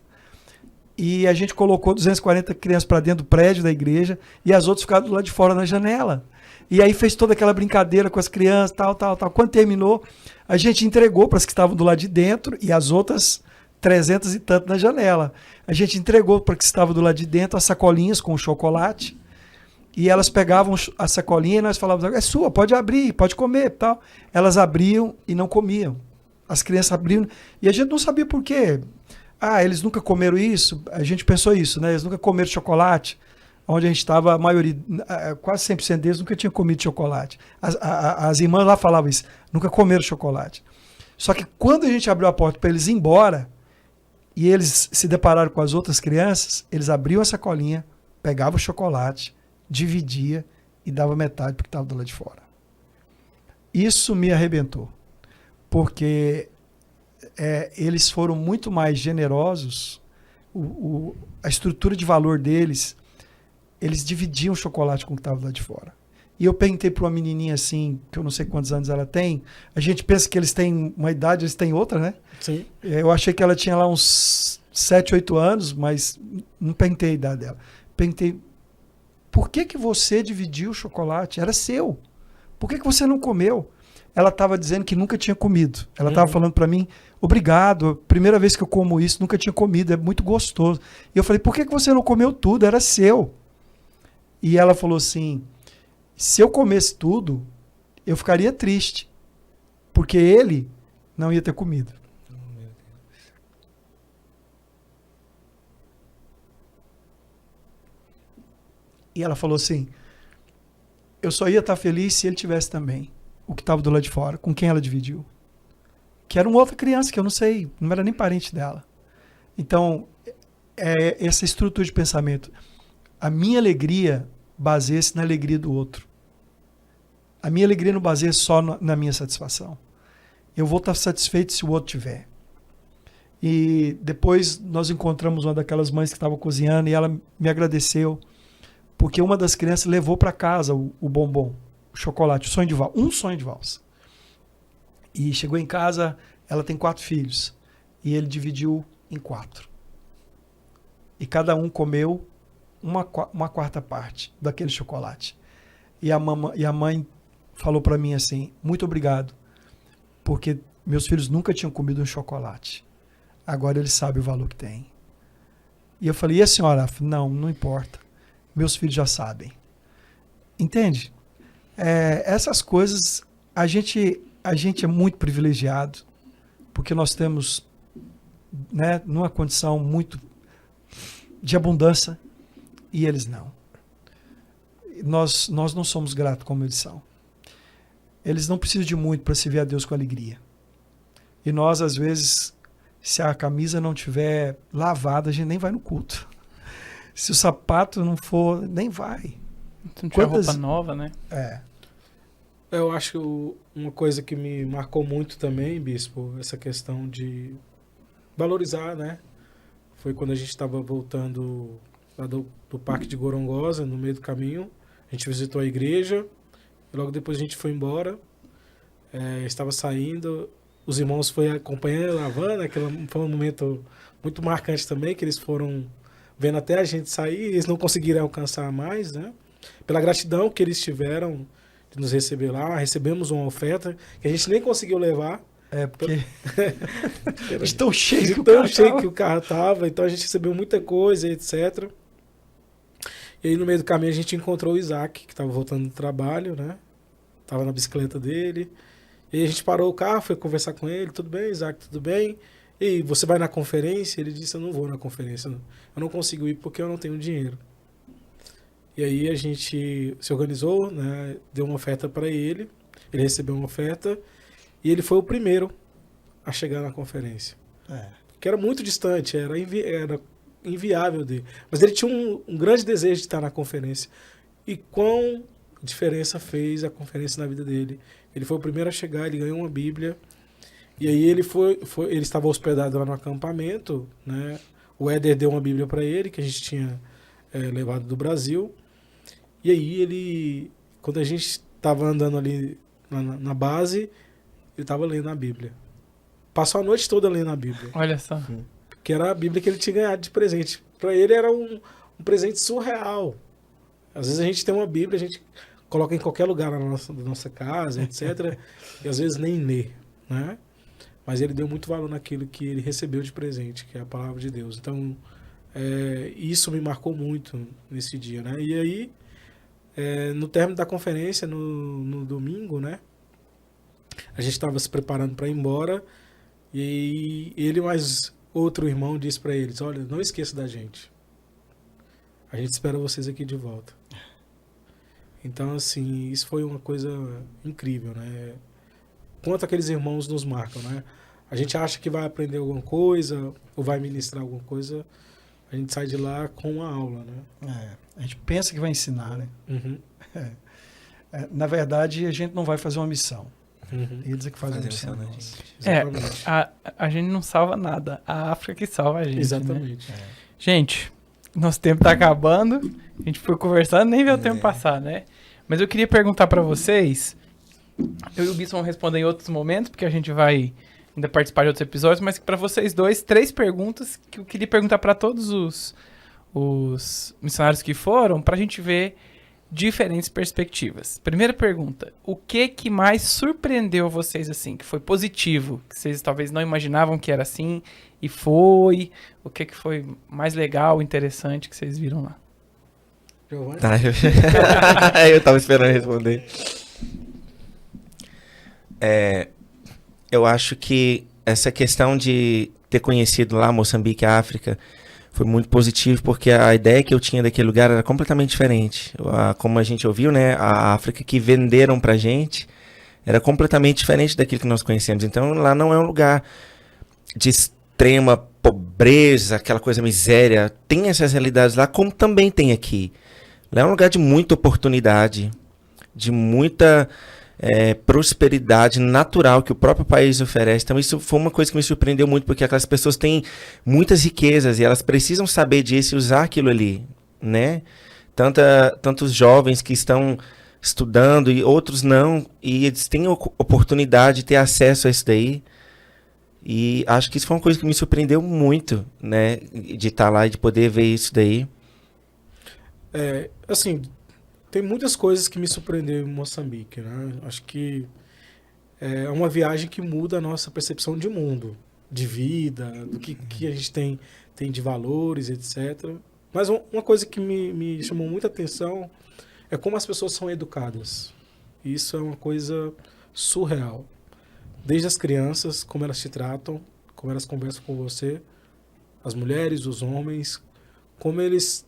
E a gente colocou 240 crianças para dentro do prédio da igreja e as outras ficaram do lado de fora na janela. E aí fez toda aquela brincadeira com as crianças, tal. Quando terminou, a gente entregou para as que estavam do lado de dentro e as outras 300 e tanto na janela. A gente entregou para as que estavam do lado de dentro as sacolinhas com chocolate. E elas pegavam a sacolinha e nós falávamos, é sua, pode abrir, pode comer, tal. Elas abriam e não comiam. As crianças abriam e a gente não sabia por quê. Eles nunca comeram isso? A gente pensou isso, né? Eles nunca comeram chocolate. onde a gente estava, a maioria, quase 100% deles nunca tinha comido chocolate. As irmãs lá falavam isso, nunca comeram chocolate. Só que quando a gente abriu a porta para eles ir embora, e eles se depararam com as outras crianças, eles abriam a sacolinha, pegavam o chocolate, dividia e dava metade para o que estava do lado de fora. Isso me arrebentou, porque eles foram muito mais generosos, a estrutura de valor deles, eles dividiam o chocolate com o que estava lá de fora. E eu perguntei para uma menininha assim, que eu não sei quantos anos ela tem, a gente pensa que eles têm uma idade, eles têm outra, né?
Sim.
Eu achei que ela tinha lá uns 7, 8 anos, mas não perguntei a idade dela. Perguntei, por que você dividiu o chocolate? Era seu. Por que você não comeu? Ela estava dizendo que nunca tinha comido. Ela estava falando para mim, obrigado, primeira vez que eu como isso, nunca tinha comido, é muito gostoso. E eu falei, por que você não comeu tudo? Era seu. E ela falou assim, se eu comesse tudo, eu ficaria triste, porque ele não ia ter comido. E ela falou assim, eu só ia estar feliz se ele tivesse também, o que estava do lado de fora, com quem ela dividiu. Que era uma outra criança, que eu não sei, não era nem parente dela. Então, essa estrutura de pensamento. A minha alegria baseia-se na alegria do outro. A minha alegria não baseia só na minha satisfação. Eu vou estar satisfeito se o outro tiver. E depois nós encontramos uma daquelas mães que estava cozinhando e ela me agradeceu, porque uma das crianças levou para casa o bombom, o chocolate, um sonho de valsa. E chegou em casa, ela tem 4 filhos, e ele dividiu em 4. E cada um comeu uma quarta parte daquele chocolate. E a mãe falou para mim assim, muito obrigado, porque meus filhos nunca tinham comido um chocolate. Agora eles sabem o valor que tem. E eu falei, e a senhora? Não importa. Meus filhos já sabem. Entende? Essas coisas, a gente é muito privilegiado, porque nós temos, né, numa condição muito de abundância, e eles não. Nós não somos gratos como eles são. Eles não precisam de muito para servir a Deus com alegria. E nós, às vezes, se a camisa não tiver lavada, a gente nem vai no culto. Se o sapato não for, nem vai.
Se não tiver roupa nova, né?
Eu acho que uma coisa que me marcou muito também, Bispo, essa questão de valorizar, né? Foi quando a gente estava voltando lá do Parque de Gorongosa, no meio do caminho. A gente visitou a igreja, e logo depois a gente foi embora. Estava saindo, os irmãos foram acompanhando a van, né? Foi um momento muito marcante também, que eles foram vendo até a gente sair, eles não conseguiram alcançar mais, né? Pela gratidão que eles tiveram de nos receber lá, recebemos uma oferta que a gente nem conseguiu levar.
Porque de tão cheio
que o carro tava, então a gente recebeu muita coisa, etc. E aí no meio do caminho a gente encontrou o Isaac, que estava voltando do trabalho, né? Tava na bicicleta dele. E aí a gente parou o carro, foi conversar com ele, tudo bem, Isaac, tudo bem? E você vai na conferência? Ele disse, eu não vou na conferência, não. Eu não consigo ir porque eu não tenho dinheiro. E aí a gente se organizou, né? Deu uma oferta para ele recebeu uma oferta, e ele foi o primeiro a chegar na conferência. Que era muito distante, era inviável dele. Mas ele tinha um grande desejo de estar na conferência. E quão diferença fez a conferência na vida dele. Ele foi o primeiro a chegar, ele ganhou uma Bíblia. E aí ele ele estava hospedado lá no acampamento, né? O Éder deu uma Bíblia para ele, que a gente tinha levado do Brasil. E aí quando a gente estava andando ali na base, ele estava lendo a Bíblia. Passou a noite toda lendo a Bíblia.
Olha só.
Que era a Bíblia que ele tinha ganhado de presente. Para ele era um presente surreal. Às vezes a gente tem uma Bíblia, a gente coloca em qualquer lugar da nossa casa, etc. E às vezes nem lê, né? Mas ele deu muito valor naquilo que ele recebeu de presente, que é a palavra de Deus. Então, isso me marcou muito nesse dia, né? E aí, no término da conferência, no domingo, né? A gente estava se preparando para ir embora, e ele mais outro irmão disse para eles, olha, não esqueça da gente. A gente espera vocês aqui de volta. Então, assim, isso foi uma coisa incrível, né? Quanto aqueles irmãos nos marcam, né? A gente acha que vai aprender alguma coisa, ou vai ministrar alguma coisa, a gente sai de lá com uma aula, né?
A gente pensa que vai ensinar, né?
Uhum,
Na verdade, a gente não vai fazer uma missão.
uhum.
Eles é que fazem a
Fazer
missão.
missão, né,
nossa.
Exatamente.
A gente não salva nada. A África que salva a gente. Né?
Exatamente.
Gente, nosso tempo tá acabando. A gente foi conversando, nem viu o tempo passar, né? Mas eu queria perguntar pra vocês. Eu e o Bisson vamos responder em outros momentos, porque a gente vai ainda participar de outros episódios. Mas pra vocês dois, 3 perguntas que eu queria perguntar pra todos os missionários que foram, pra gente ver diferentes perspectivas. Primeira pergunta: o que mais surpreendeu vocês assim, que foi positivo, que vocês talvez não imaginavam que era assim e foi? O que foi mais legal, interessante que vocês viram lá?
Giovanni?
Tá, eu tava esperando responder. Eu acho que essa questão de ter conhecido lá Moçambique e África foi muito positivo, porque a ideia que eu tinha daquele lugar era completamente diferente. Como a gente ouviu, né, a África que venderam pra gente era completamente diferente daquilo que nós conhecemos. Então lá não é um lugar de extrema pobreza, aquela coisa miséria. Tem essas realidades lá, como também tem aqui. Lá é um lugar de muita oportunidade, de muita prosperidade natural que o próprio país oferece. Então isso foi uma coisa que me surpreendeu muito, porque aquelas pessoas têm muitas riquezas e elas precisam saber disso e usar aquilo ali, né? Tantos jovens que estão estudando e outros não, e eles têm oportunidade de ter acesso a isso daí. E acho que isso foi uma coisa que me surpreendeu muito, né? De estar lá e de poder ver isso daí.
Assim, tem muitas coisas que me surpreenderam em Moçambique, né? Acho que é uma viagem que muda a nossa percepção de mundo, de vida, do que a gente tem de valores, etc. Mas uma coisa que me chamou muita atenção é como as pessoas são educadas. Isso é uma coisa surreal. Desde as crianças, como elas te tratam, como elas conversam com você, as mulheres, os homens, como eles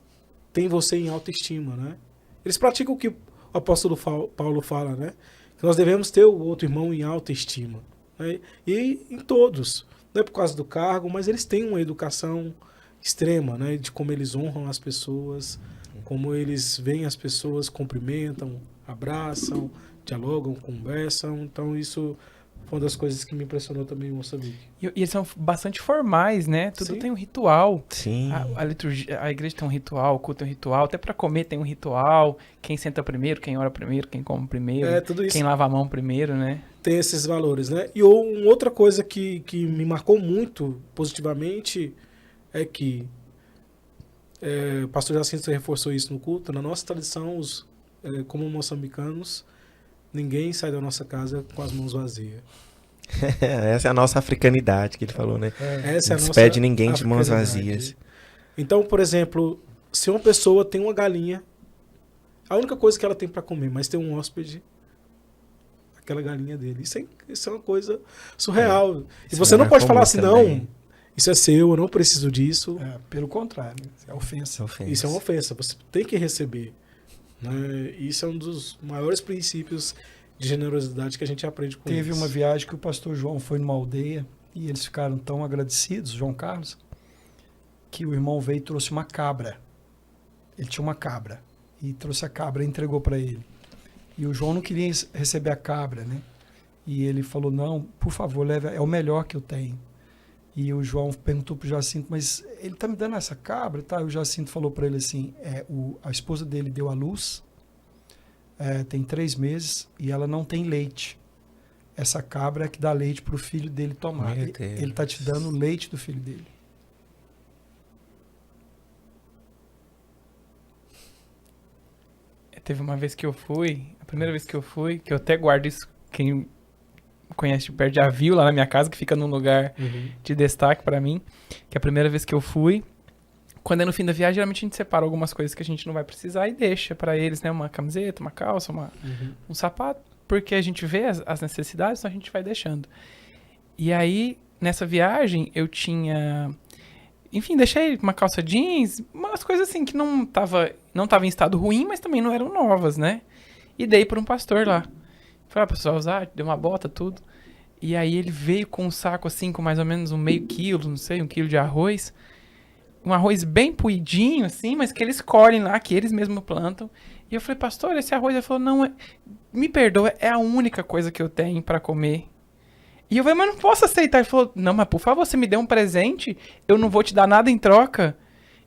têm você em autoestima, né? Eles praticam o que o apóstolo Paulo fala, né? Que nós devemos ter o outro irmão em autoestima, né? E em todos. Não é por causa do cargo, mas eles têm uma educação extrema, né? De como eles honram as pessoas, como eles veem as pessoas, cumprimentam, abraçam, dialogam, conversam. Então isso foi uma das coisas que me impressionou também em Moçambique.
E eles são bastante formais, né? Tudo
Sim.
tem um ritual.
Sim.
A liturgia, a igreja tem um ritual, o culto tem um ritual, até pra comer tem um ritual. Quem senta primeiro, quem ora primeiro, quem come primeiro,
Tudo isso
quem lava a mão primeiro, né?
tem esses valores, né? E uma outra coisa que me marcou muito positivamente é que o pastor Jacinto reforçou isso no culto. Na nossa tradição, como moçambicanos, ninguém sai da nossa casa com as mãos vazias.
Essa é a nossa africanidade que ele falou, né?
Essa é a
Não
nossa
despede ninguém de mãos
africanidade.
vazias.
Então, por exemplo, se uma pessoa tem uma galinha, a única coisa que ela tem para comer, mas tem um hóspede, aquela galinha dele. Isso é uma coisa surreal. E
Isso
você não
me
pode
marcou
falar
muito
assim,
também.
não, isso é seu, eu não preciso disso.
Pelo contrário, é ofensa.
Isso é uma ofensa, você tem que receber. Né? Isso é um dos maiores princípios de generosidade que a gente aprende com
Teve
eles.
uma viagem que o pastor João foi numa aldeia e eles ficaram tão agradecidos, João Carlos, que o irmão veio e trouxe uma cabra. Ele tinha uma cabra e trouxe a cabra e entregou para ele. E o João não queria receber a cabra, né? E ele falou, não, por favor, leve, é o melhor que eu tenho. E o João perguntou para o Jacinto, mas ele está me dando essa cabra? Tá? E o Jacinto falou para ele assim, a esposa dele deu à luz, tem 3 meses e ela não tem leite. Essa cabra é que dá leite para o filho dele tomar.
Meu Deus.
Ele está te dando o leite do filho dele.
Teve uma vez que eu fui, a primeira vez que eu fui, que eu até guardo isso, quem conhece de perto já viu lá na minha casa, que fica num lugar de destaque pra mim, que a primeira vez que eu fui, quando é no fim da viagem, geralmente a gente separa algumas coisas que a gente não vai precisar e deixa pra eles, né, uma camiseta, uma calça, um sapato, porque a gente vê as necessidades, então a gente vai deixando. E aí, nessa viagem, eu tinha enfim, deixei uma calça jeans, umas coisas assim que não tava em estado ruim, mas também não eram novas, né? E dei pra um pastor lá. Falei, pra pessoal usar, deu uma bota, tudo. E aí ele veio com um saco assim, com mais ou menos um meio quilo, não sei, 1 quilo de arroz. Um arroz bem puidinho, assim, mas que eles colhem lá, que eles mesmos plantam. E eu falei, pastor, esse arroz? Ele falou, não, me perdoa, é a única coisa que eu tenho pra comer. E eu falei, mas não posso aceitar. Ele falou, não, mas por favor, você me deu um presente, eu não vou te dar nada em troca.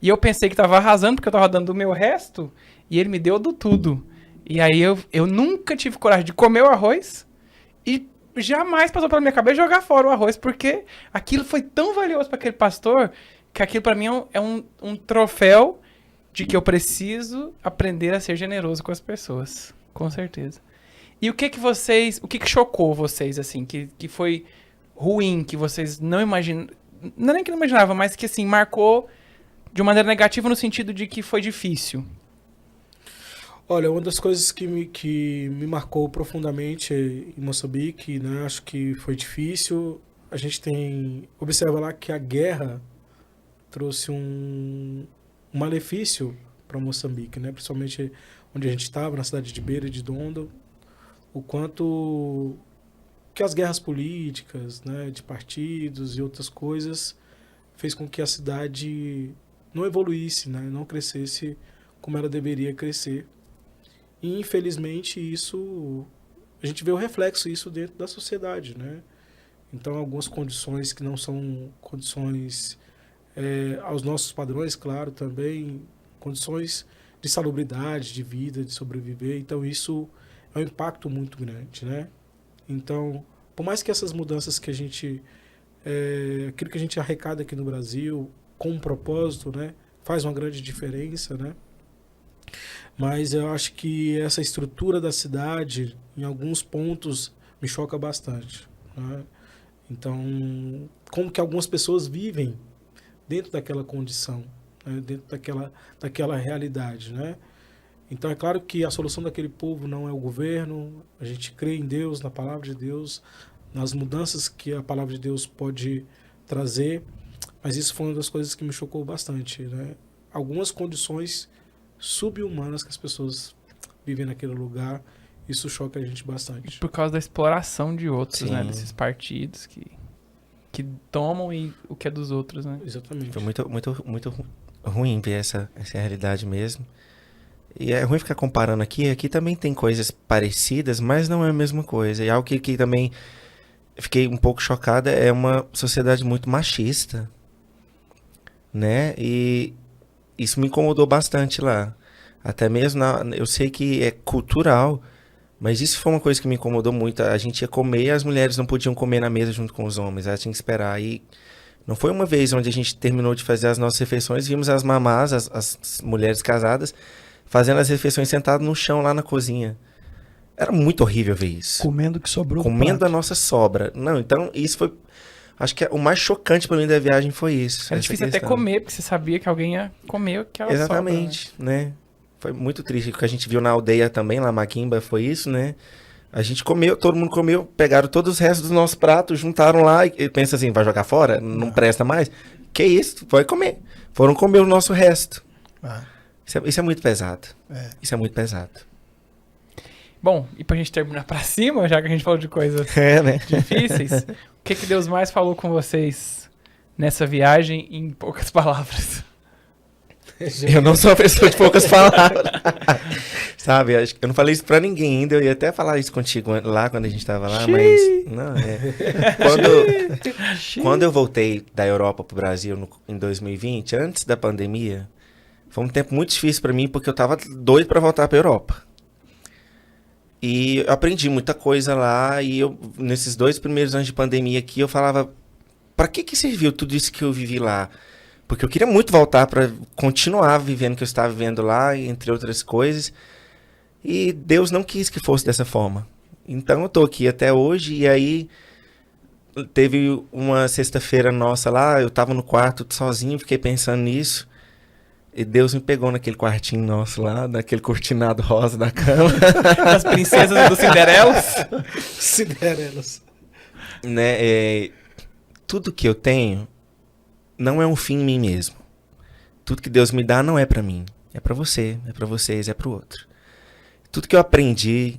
E eu pensei que tava arrasando, porque eu tava dando o meu resto, e ele me deu do tudo. E aí eu nunca tive coragem de comer o arroz, e jamais passou pela minha cabeça jogar fora o arroz, porque aquilo foi tão valioso para aquele pastor, que aquilo para mim é um troféu de que eu preciso aprender a ser generoso com as pessoas. Com certeza. E o que chocou vocês, assim, que foi ruim, que vocês não imaginam, não é nem que não imaginavam, mas que, assim, marcou de uma maneira negativa no sentido de que foi difícil?
Olha, uma das coisas que me marcou profundamente em Moçambique, né, acho que foi difícil, a gente observa lá que a guerra trouxe um malefício para Moçambique, né, principalmente onde a gente estava, na cidade de Beira de Dondo, o quanto que as guerras políticas, né, de partidos e outras coisas fez com que a cidade não evoluísse, né, não crescesse como ela deveria crescer. E, infelizmente, a gente vê o reflexo disso dentro da sociedade, né? Então, algumas condições que não são condições aos nossos padrões, claro, também condições de salubridade, de vida, de sobreviver. Então, isso é um impacto muito grande, né? Então, por mais que essas mudanças que aquilo que a gente arrecada aqui no Brasil, com um propósito, né? Faz uma grande diferença, né? Mas eu acho que essa estrutura da cidade, em alguns pontos, me choca bastante, né? Então, como que algumas pessoas vivem dentro daquela condição, né? Dentro daquela realidade, né? Então, é claro que a solução daquele povo não é o governo, a gente crê em Deus, na palavra de Deus, nas mudanças que a palavra de Deus pode trazer, mas isso foi uma das coisas que me chocou bastante, né? Algumas condições sub-humanas que as pessoas vivem naquele lugar, isso choca a gente bastante.
Por causa da exploração de outros,
Sim.
né? Desses partidos que tomam o que é dos outros, né?
Exatamente.
Foi muito, muito, muito ruim ver essa realidade mesmo. E é ruim ficar comparando aqui. Aqui também tem coisas parecidas, mas não é a mesma coisa. E algo que também fiquei um pouco chocada é uma sociedade muito machista, né? E isso me incomodou bastante lá. Até mesmo, eu sei que é cultural, mas isso foi uma coisa que me incomodou muito. A gente ia comer e as mulheres não podiam comer na mesa junto com os homens. Elas tinham que esperar. E não foi uma vez onde a gente terminou de fazer as nossas refeições, vimos as mamás, as mulheres casadas, fazendo as refeições sentadas no chão lá na cozinha. Era muito horrível ver isso.
Comendo o que sobrou do
Comendo
prato.
a nossa sobra. Não, então isso foi... Acho que o mais chocante pra mim da viagem foi isso.
Era difícil até comer, porque você sabia que alguém ia comer aquela
Exatamente,
sobra, né?
Foi muito triste. O que a gente viu na aldeia também, lá Maquimba, foi isso, né? A gente comeu, todo mundo comeu, pegaram todos os restos dos nossos pratos, juntaram lá e pensa assim, vai jogar fora? Não presta mais? Que isso? Vai comer. Foram comer o nosso resto.
Ah,
Isso é muito pesado.
é.
Isso é muito pesado.
Bom, e pra gente terminar pra cima, já que a gente falou de coisas
É, né?
difíceis, o que Deus mais falou com vocês nessa viagem em poucas palavras?
Eu não sou uma pessoa de poucas palavras. Sabe, acho que eu não falei isso pra ninguém ainda. Eu ia até falar isso contigo lá quando a gente tava lá, mas... Não, quando eu voltei da Europa pro Brasil em 2020, antes da pandemia, foi um tempo muito difícil pra mim, porque eu tava doido pra voltar pra Europa. E eu aprendi muita coisa lá, e nesses 2 primeiros anos de pandemia aqui, eu falava, pra que serviu tudo isso que eu vivi lá? Porque eu queria muito voltar para continuar vivendo o que eu estava vivendo lá, entre outras coisas. E Deus não quis que fosse dessa forma. Então eu tô aqui até hoje, e aí teve uma sexta-feira nossa lá, eu tava no quarto sozinho, fiquei pensando nisso. E Deus me pegou naquele quartinho nosso lá, naquele cortinado rosa da cama.
Das princesas dos Cinderelas?
Cinderelas.
Né? Tudo que eu tenho não é um fim em mim mesmo. Tudo que Deus me dá não é para mim. É para você, é para vocês, é para o outro. Tudo que eu aprendi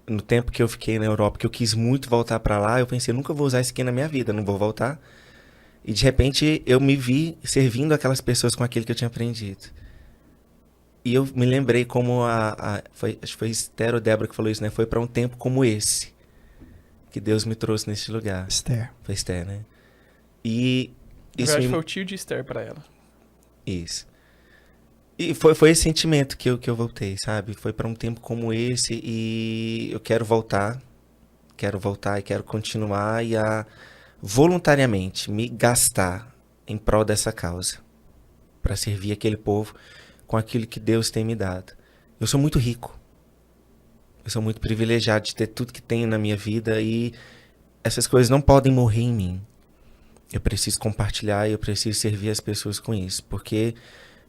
no tempo que eu fiquei na Europa, que eu quis muito voltar para lá, eu pensei, eu nunca vou usar isso aqui na minha vida, não vou voltar. E de repente eu me vi servindo aquelas pessoas com aquilo que eu tinha aprendido. E eu me lembrei como acho que foi Esther ou Débora que falou isso, né? Foi para um tempo como esse que Deus me trouxe nesse lugar.
Esther.
Foi Esther, né? E
Na
isso
verdade, foi o tio de Esther pra ela.
Isso. E foi esse sentimento que eu voltei, sabe? Foi para um tempo como esse e eu quero voltar e quero continuar e a voluntariamente me gastar em prol dessa causa, para servir aquele povo com aquilo que Deus tem me dado. Eu sou muito rico. Eu sou muito privilegiado de ter tudo que tenho na minha vida e essas coisas não podem morrer em mim. Eu preciso compartilhar e eu preciso servir as pessoas com isso, porque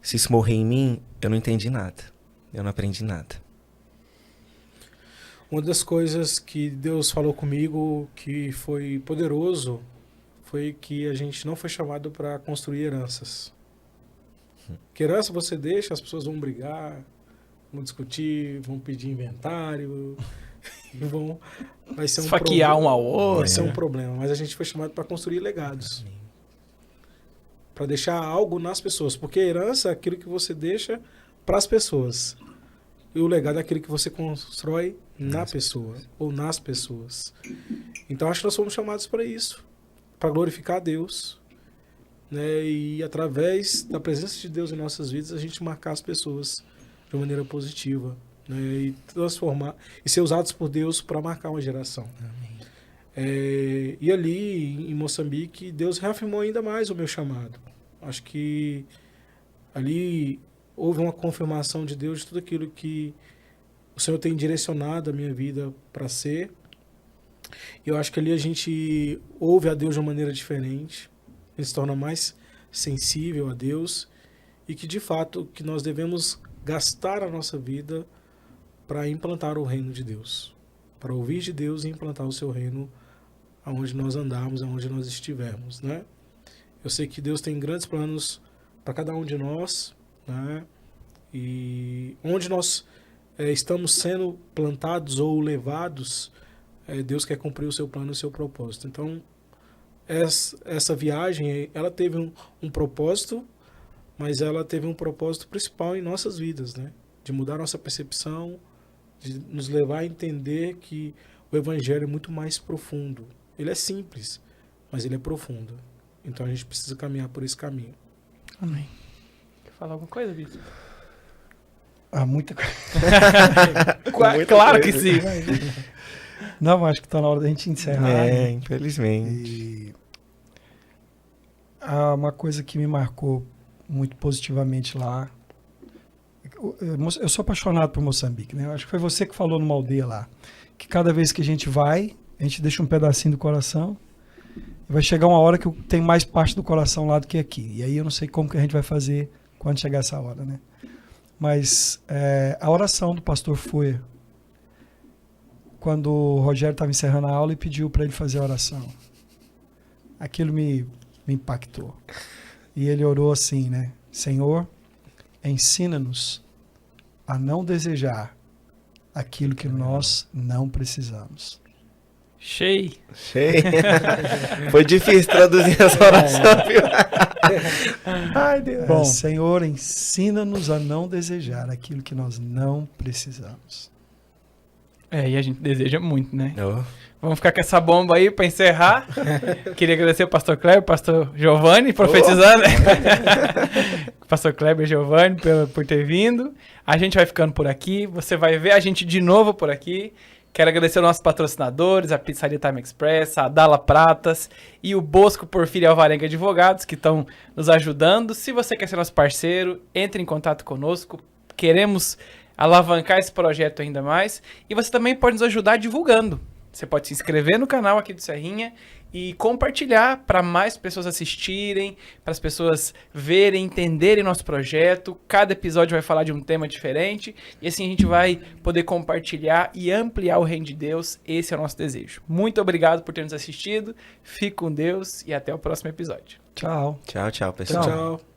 se isso morrer em mim, eu não entendi nada. Eu não aprendi nada.
Uma das coisas que Deus falou comigo que foi poderoso foi que a gente não foi chamado para construir heranças. Que herança você deixa, as pessoas vão brigar, vão discutir, vão pedir inventário, vai ser
Esfaquear
problema,
um ao outro.
vai ser um problema. Mas a gente foi chamado para construir legados. Para deixar algo nas pessoas. Porque a herança é aquilo que você deixa para as pessoas. E o legado é aquilo que você constrói na pessoa. Ou nas pessoas. Então acho que nós fomos chamados para isso. Para glorificar a Deus. Né? E através da presença de Deus em nossas vidas, a gente marcar as pessoas de uma maneira positiva. Né? E transformar. E ser usados por Deus para marcar uma geração. E ali, em Moçambique, Deus reafirmou ainda mais o meu chamado. Acho que ali houve uma confirmação de Deus de tudo aquilo que o Senhor tem direcionado a minha vida para ser. E eu acho que ali a gente ouve a Deus de uma maneira diferente. A gente se torna mais sensível a Deus. E que, de fato, que nós devemos gastar a nossa vida para implantar o reino de Deus. Para ouvir de Deus e implantar o seu reino aonde nós andarmos, aonde nós estivermos, né? Eu sei que Deus tem grandes planos para cada um de nós, né? E onde nós estamos sendo plantados ou levados, Deus quer cumprir o seu plano e o seu propósito. Então, essa viagem, ela teve um propósito, mas ela teve um propósito principal em nossas vidas, né? De mudar nossa percepção, de nos levar a entender que o Evangelho é muito mais profundo. Ele é simples, mas ele é profundo. Então a gente precisa caminhar por esse caminho.
Amém. Quer falar alguma coisa, Bispo?
Muita coisa.
Claro que sim.
Não, acho que está na hora da gente encerrar. Né?
Infelizmente.
E uma coisa que me marcou muito positivamente lá. Eu sou apaixonado por Moçambique, né? Eu acho que foi você que falou numa aldeia lá, que cada vez que a gente vai, a gente deixa um pedacinho do coração e vai chegar uma hora que tem mais parte do coração lá do que aqui. E aí eu não sei como que a gente vai fazer quando chegar essa hora, né? Mas a oração do pastor foi quando o Rogério estava encerrando a aula e pediu para ele fazer a oração. Aquilo me impactou. E ele orou assim, né? Senhor, ensina-nos a não desejar aquilo que nós não precisamos.
Cheio.
Foi difícil traduzir essa oração, viu? Ai, Deus.
Bom, Senhor, ensina-nos a não desejar aquilo que nós não precisamos.
E a gente deseja muito, né?
Oh.
Vamos ficar com essa bomba aí para encerrar. Queria agradecer o pastor Kleber, o pastor Giovanni, profetizando. Pastor Kleber e Giovanni por ter vindo. A gente vai ficando por aqui. Você vai ver a gente de novo por aqui. Quero agradecer aos nossos patrocinadores, a Pizzaria Time Express, a Dala Pratas e o Bosco Porfírio Alvarenga Advogados, que estão nos ajudando. Se você quer ser nosso parceiro, entre em contato conosco. Queremos alavancar esse projeto ainda mais. E você também pode nos ajudar divulgando. Você pode se inscrever no canal aqui do Serrinha e compartilhar para mais pessoas assistirem, para as pessoas verem, entenderem nosso projeto. Cada episódio vai falar de um tema diferente e assim a gente vai poder compartilhar e ampliar o reino de Deus. Esse é o nosso desejo. Muito obrigado por ter nos assistido. Fique com Deus e até o próximo episódio.
Tchau.
Tchau, pessoal.
Tchau.